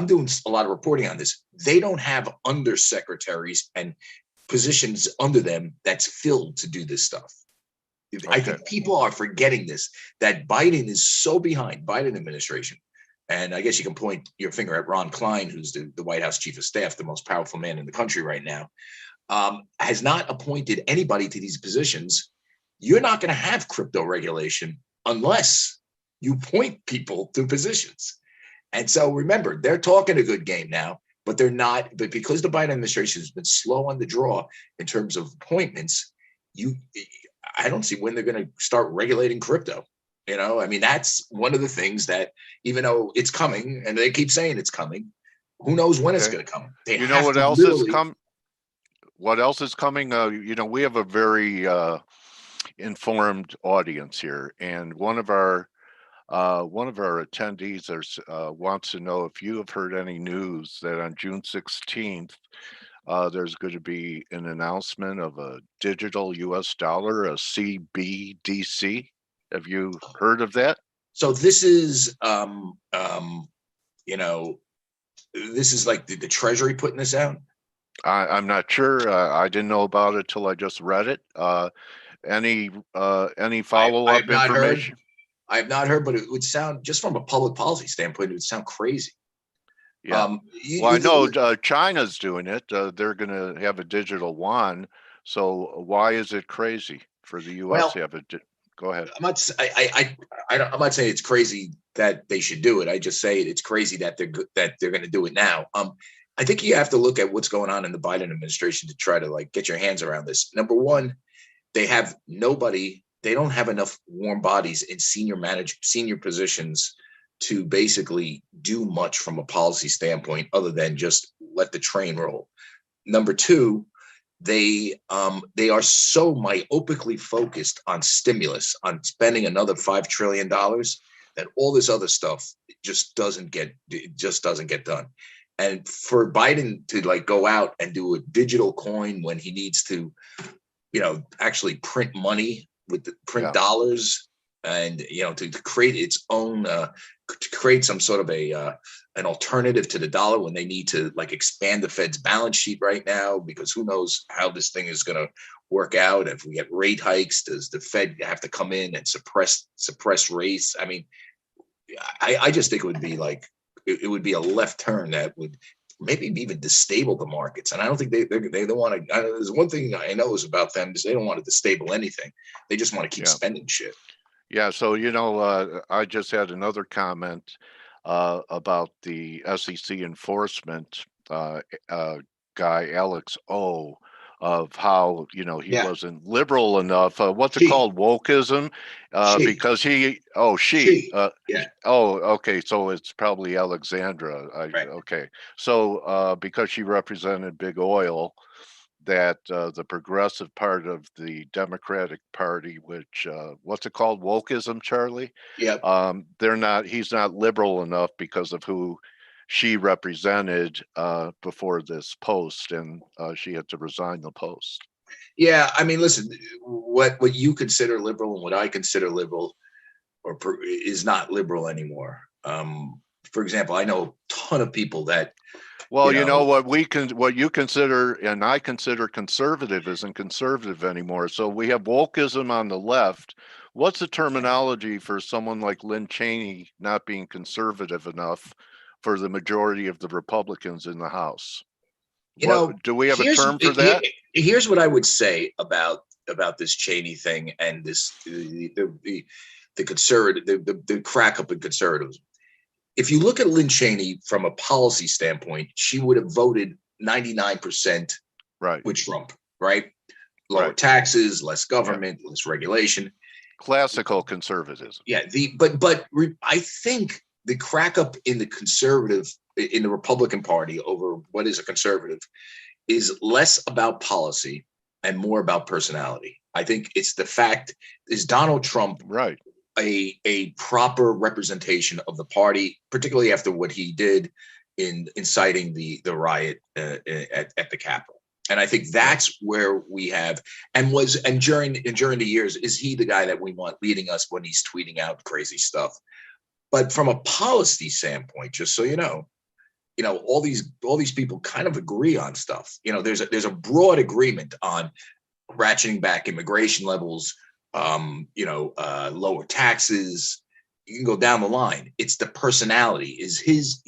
doing a lot of reporting on this, they don't have undersecretaries and positions under them that's filled to do this stuff. Okay. I think people are forgetting this, that Biden is so behind, Biden administration. And I guess you can point your finger at Ron Klein, who's the White House chief of staff, the most powerful man in the country right now, has not appointed anybody to these positions. You're not going to have crypto regulation unless you point people to positions. And so remember, they're talking a good game now, but they're not. But because the Biden administration has been slow on the draw in terms of appointments, I don't see when they're going to start regulating crypto. I mean, that's one of the things that, even though it's coming and they keep saying it's coming, who knows when it's going to come? What else is coming? What else is coming? We have a very informed audience here, and one of our attendees wants to know if you have heard any news that on June 16th, there's going to be an announcement of a digital US dollar, a CBDC. Have you heard of that? So this is, this is like the Treasury putting this out? I'm not sure. I didn't know about it till I just read it. Any follow-up information? I have not heard, but it would sound, just from a public policy standpoint, it would sound crazy. Yeah. I know China's doing it. They're going to have a digital yuan. So why is it crazy for the U.S. to have a? Go ahead. I'm not saying it's crazy that they should do it. I just say it's crazy that they're going to do it now. I think you have to look at what's going on in the Biden administration to try to get your hands around this. Number one, they have nobody. They don't have enough warm bodies in senior positions to basically do much from a policy standpoint other than just let the train roll. Number two, they are so myopically focused on stimulus, on spending another $5 trillion, that all this other stuff just doesn't get done. And for Biden to go out and do a digital coin when he needs to, actually print money with print dollars, and to create its own, to create some sort of an alternative to the dollar when they need to expand the Fed's balance sheet right now, because who knows how this thing is going to work out. If we get rate hikes, does the Fed have to come in and suppress rates? I mean, I just think it would be it would be a left turn that would maybe even destable the markets. And I don't think they don't want to. There's one thing I know is about them, is they don't want to destable anything. They just want to keep spending shit. Yeah. So, I just had another comment about the SEC enforcement guy, Alex O, of how, he wasn't liberal enough. What's it called? Wokeism? Because she. Okay. So it's probably Alexandra. Right. Okay. So because she represented big oil, that the progressive part of the Democratic Party, which what's it called, wokeism, Charlie? Yeah. He's not liberal enough because of who she represented before this post, and she had to resign the post. Yeah, I mean, listen, what you consider liberal and what I consider liberal is not liberal anymore. For example, I know a ton of people that. Well, you know what you consider and I consider conservative isn't conservative anymore. So we have wokeism on the left. What's the terminology for someone like Lynn Cheney not being conservative enough for the majority of the Republicans in the House? Do we have a term for that? Here's what I would say about this Cheney thing and this the conservative, the crack up in conservatives. If you look at Lynn Cheney from a policy standpoint, she would have voted 99% right with Trump, right? Lower taxes, less government, less regulation. Classical conservatism. Yeah. But I think the crack up in the Republican Party over what is a conservative is less about policy and more about personality. I think it's the fact is Donald Trump right. A proper representation of the party, particularly after what he did in inciting the riot at the Capitol. And I think that's where we have and during the years, is he the guy that we want leading us when he's tweeting out crazy stuff? But from a policy standpoint, just so you know, all these people kind of agree on stuff. There's a broad agreement on ratcheting back immigration levels, lower taxes. You can go down the line. It's the personality.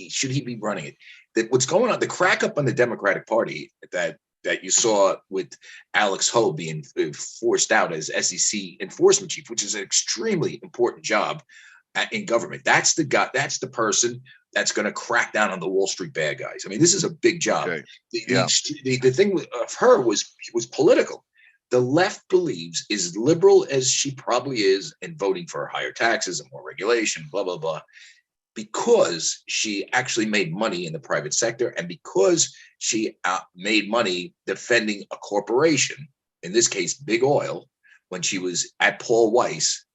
Should he be running it? That what's going on, the crack up on the Democratic Party that you saw with Alex Ho being forced out as SEC enforcement chief, which is an extremely important job in government. That's the person that's going to crack down on the Wall Street bad guys. I mean, this is a big job. Okay. The thing of her was political. The left believes, as liberal as she probably is, in voting for higher taxes and more regulation, blah, blah, blah, because she actually made money in the private sector and because she made money defending a corporation, in this case, Big Oil, when she was at Paul Weiss,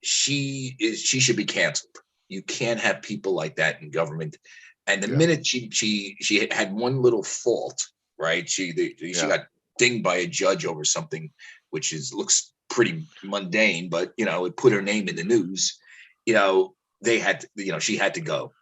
she should be canceled. You can't have people like that in government. And the minute she had one little fault, right? She got dinged by a judge over something which looks pretty mundane, but it put her name in the news. They had to, she had to go,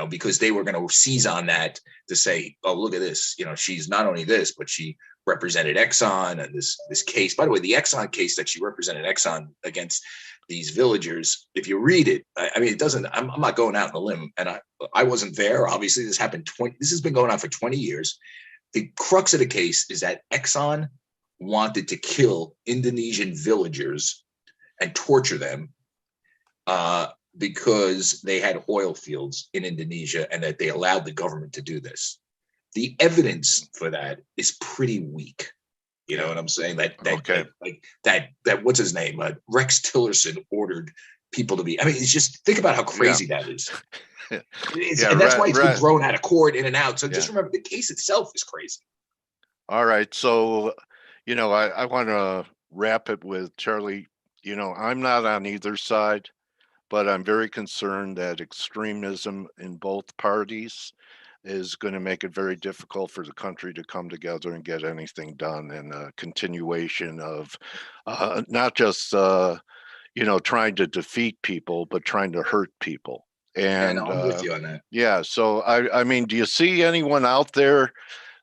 because they were going to seize on that to say, oh, look at this, she's not only this, but she represented Exxon and this case. By the way, the Exxon case that she represented Exxon against these villagers, if you read it, I mean, it doesn't, I'm not going out on a limb, and I wasn't there. Obviously, this has been going on for 20 years. The crux of the case is that Exxon wanted to kill Indonesian villagers and torture them because they had oil fields in Indonesia and that they allowed the government to do this. The evidence for that is pretty weak. You know what I'm saying? That what's his name? Rex Tillerson ordered people to be. I mean, it's just think about how crazy that is. And that's why it's been thrown out of court in and out. So just remember, the case itself is crazy. All right. So, I want to wrap it with Charlie. I'm not on either side, but I'm very concerned that extremism in both parties is going to make it very difficult for the country to come together and get anything done, and a continuation of not just, trying to defeat people, but trying to hurt people. And I'm with you on that. Yeah. So, I mean, do you see anyone out there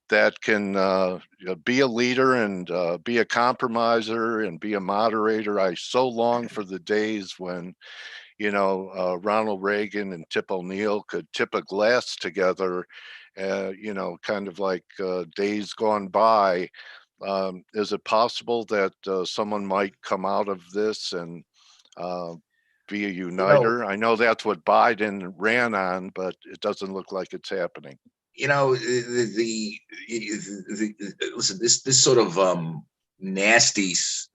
that can be a leader and be a compromiser and be a moderator? I so long for the days when, Ronald Reagan and Tip O'Neill could tip a glass together, kind of like days gone by. Is it possible that someone might come out of this and be a uniter? I know that's what Biden ran on, but it doesn't look like it's happening. Listen, this sort of nastiness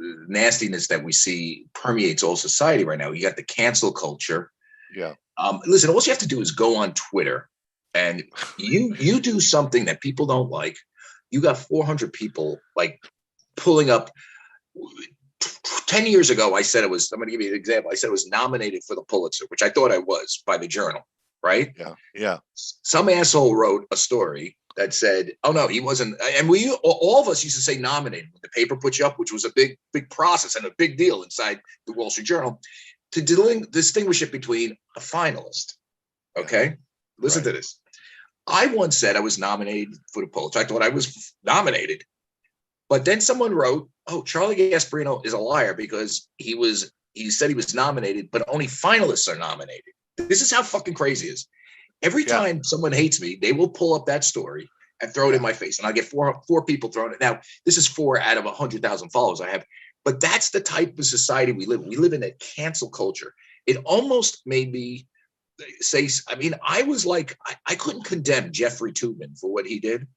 that we see permeates all society right now. You got the cancel culture. Yeah. Listen, all you have to do is go on Twitter and you do something that people don't like. you got 400 people like pulling up. 10 years ago, I said I'm going to give you an example. I said it was nominated for the Pulitzer, which I thought I was by the Journal, right? Yeah. Some asshole wrote a story that said, oh no, he wasn't. And all of us used to say nominated when the paper put you up, which was a big process and a big deal inside the Wall Street Journal to distinguish it between a finalist. Okay. Listen to this. I once said I was nominated for the Pulitzer. I thought I was nominated. But then someone wrote, oh, Charlie Gasparino is a liar because he said he was nominated, but only finalists are nominated. This is how fucking crazy it is. Every time someone hates me, they will pull up that story and throw it in my face. And I get four people throwing it. Now, this is 4 out of 100,000 followers I have. But that's the type of society we live in. We live in a cancel culture. It almost made me say, I mean, I was like, I couldn't condemn Jeffrey Tubin for what he did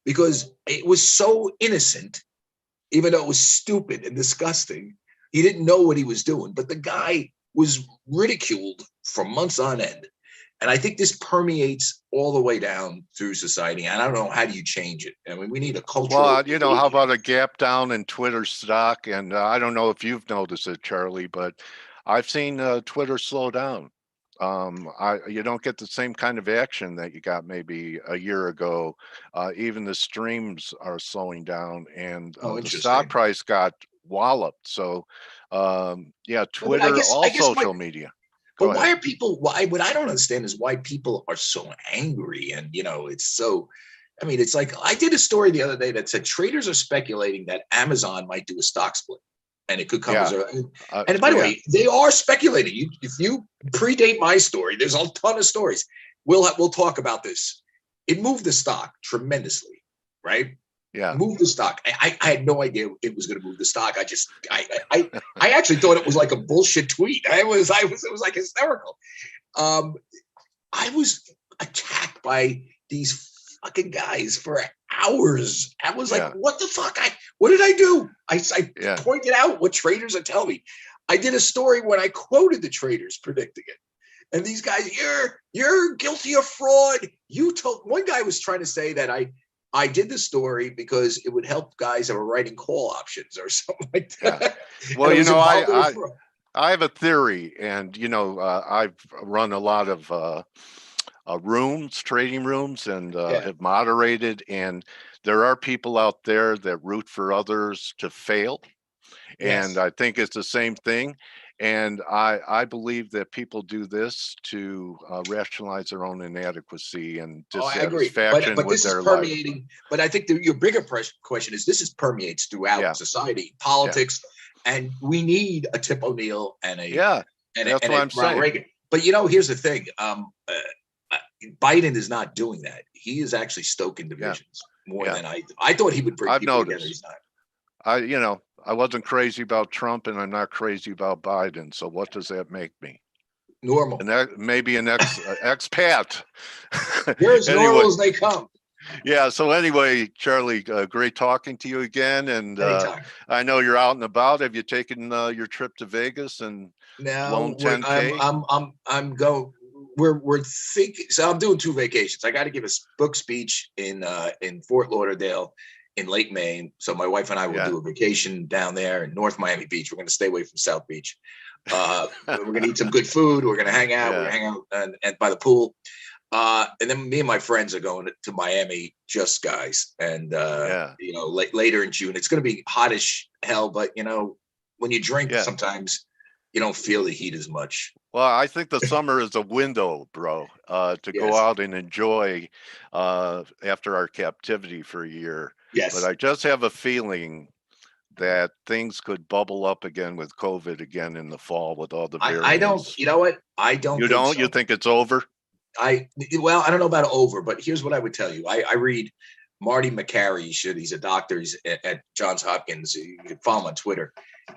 because it was so innocent, even though it was stupid and disgusting. He didn't know what he was doing, but the guy was ridiculed for months on end. And I think this permeates all the way down through society. And I don't know, how do you change it? I mean, we need a cultural. Well, you know, how about a gap down in Twitter stock? And I don't know if you've noticed it, Charlie, but I've seen Twitter slow down. You don't get the same kind of action that you got maybe a year ago. Even the streams are slowing down, and the stock price got walloped. So, Twitter, all social media. But why are people? What I don't understand is why people are so angry, and it's so. I mean, it's like I did a story the other day that said traders are speculating that Amazon might do a stock split. And it could come as a. And by the way, they are speculating. If you predate my story, there's a ton of stories. We'll talk about this. It moved the stock tremendously, right? Yeah, moved the stock. I had no idea it was going to move the stock. I actually thought it was like a bullshit tweet. It was like hysterical. I was attacked by these fucking guys for hours. I was like, what the fuck? What did I do? I pointed out what traders are telling me. I did a story when I quoted the traders predicting it. And these guys, you're guilty of fraud. One guy was trying to say that I did the story because it would help guys that were writing call options or something like that. Yeah. Well, I have a theory, and I've run a lot of trading rooms, and have moderated, and there are people out there that root for others to fail. And I think it's the same thing. And I believe that people do this to rationalize their own inadequacy and dissatisfaction with their life. But I think your bigger question is this permeates throughout society, politics, and we need a Tip O'Neill and a Ronald Reagan. But here's the thing: Biden is not doing that. He is actually stoking divisions more than I thought he would bring people together. He's not. I wasn't crazy about Trump, and I'm not crazy about Biden. So what does that make me? Normal. And maybe an expat. You're as normal as they come. Yeah. So anyway, Charlie, great talking to you again. And I know you're out and about. Have you taken your trip to Vegas and blown 10K? I'm going. We're thinking. So I'm doing 2 vacations. I got to give a book speech in Fort Lauderdale in late May. So my wife and I will do a vacation down there in North Miami Beach. We're going to stay away from South Beach. We're going to eat some good food. We're going to hang out. We're going to hang out and by the pool. And then me and my friends are going to Miami, just guys. And, later in June, it's going to be hot as hell. But, when you drink, sometimes you don't feel the heat as much. Well, I think the summer is a window, bro, to go out and enjoy after our captivity for a year. Yes. But I just have a feeling that things could bubble up again with COVID again in the fall with all the variants. I don't, you know what? I don't. You don't? So. You think it's over? I don't know about over, but here's what I would tell you. I read Marty McCary. He's a doctor. He's at Johns Hopkins. You can follow him on Twitter.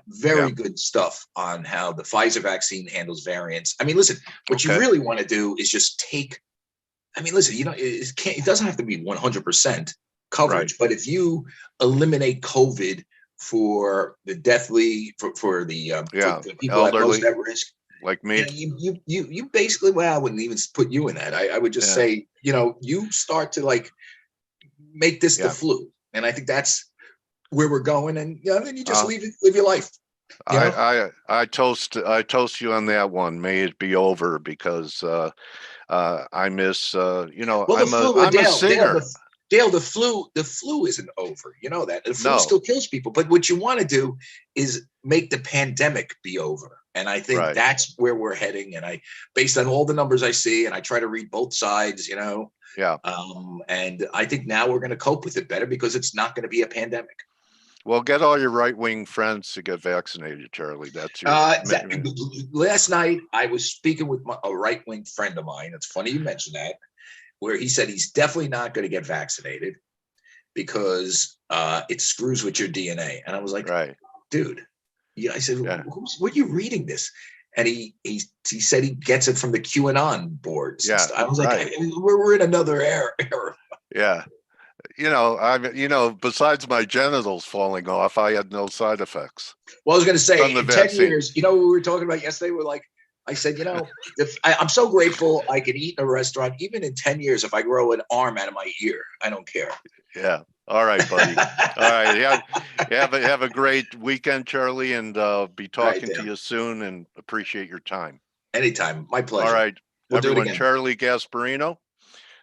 Very good stuff on how the Pfizer vaccine handles variants. I mean, listen, what you really want to do is just take, it doesn't have to be 100% coverage, but if you eliminate COVID for the deathly, for the people elderly, at risk, like me, you basically, I wouldn't even put you in that. I would just say, you start to make this the Yeah. flu. And I think that's where we're going. And then you just live your life. You know? I toast you on that one. May it be over, because I miss Well, I'm a singer. Dale, the flu isn't over. You know that. The flu No. still kills people. But what you want to do is make the pandemic be over. And I think Right. that's where we're heading. And based on all the numbers I see, and I try to read both sides, Yeah. And I think now we're going to cope with it better because it's not going to be a pandemic. Well, get all your right-wing friends to get vaccinated, Charlie. That's your Last night I was speaking with a right-wing friend of mine. It's funny you mentioned that, where he said he's definitely not going to get vaccinated because it screws with your DNA. And I was like, right. Dude, yeah. I said, Yeah. Where are you reading this? And he said he gets it from the QAnon boards. Yeah, I was right. like, we're in another era. Yeah. Besides my genitals falling off, I had no side effects. Well, I was going to say, From the in 10 vaccine. years, what we were talking about yesterday, I said, I'm so grateful I can eat in a restaurant. Even in 10 years, if I grow an arm out of my ear, I don't care. Yeah. All right, buddy. All right. Yeah. Have a great weekend, Charlie, and be talking to you soon, and appreciate your time. Anytime. My pleasure. All right. We'll do it Everyone, again. Charlie Gasparino.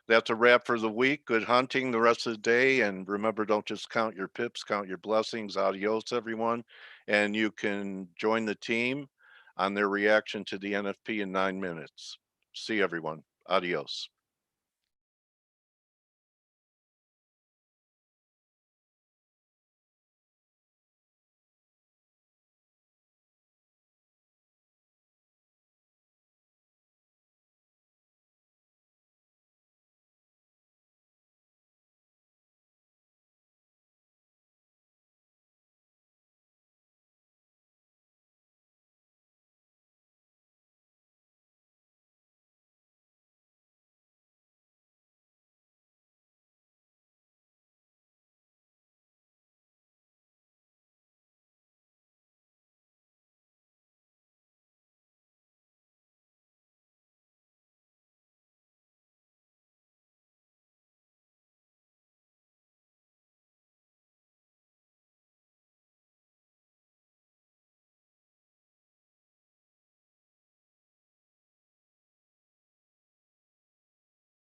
That's a wrap for the week. Good hunting the rest of the day. And remember, don't just count your pips, count your blessings. Adios, everyone. And you can join the team on their reaction to the NFP in 9 minutes. See everyone. Adios.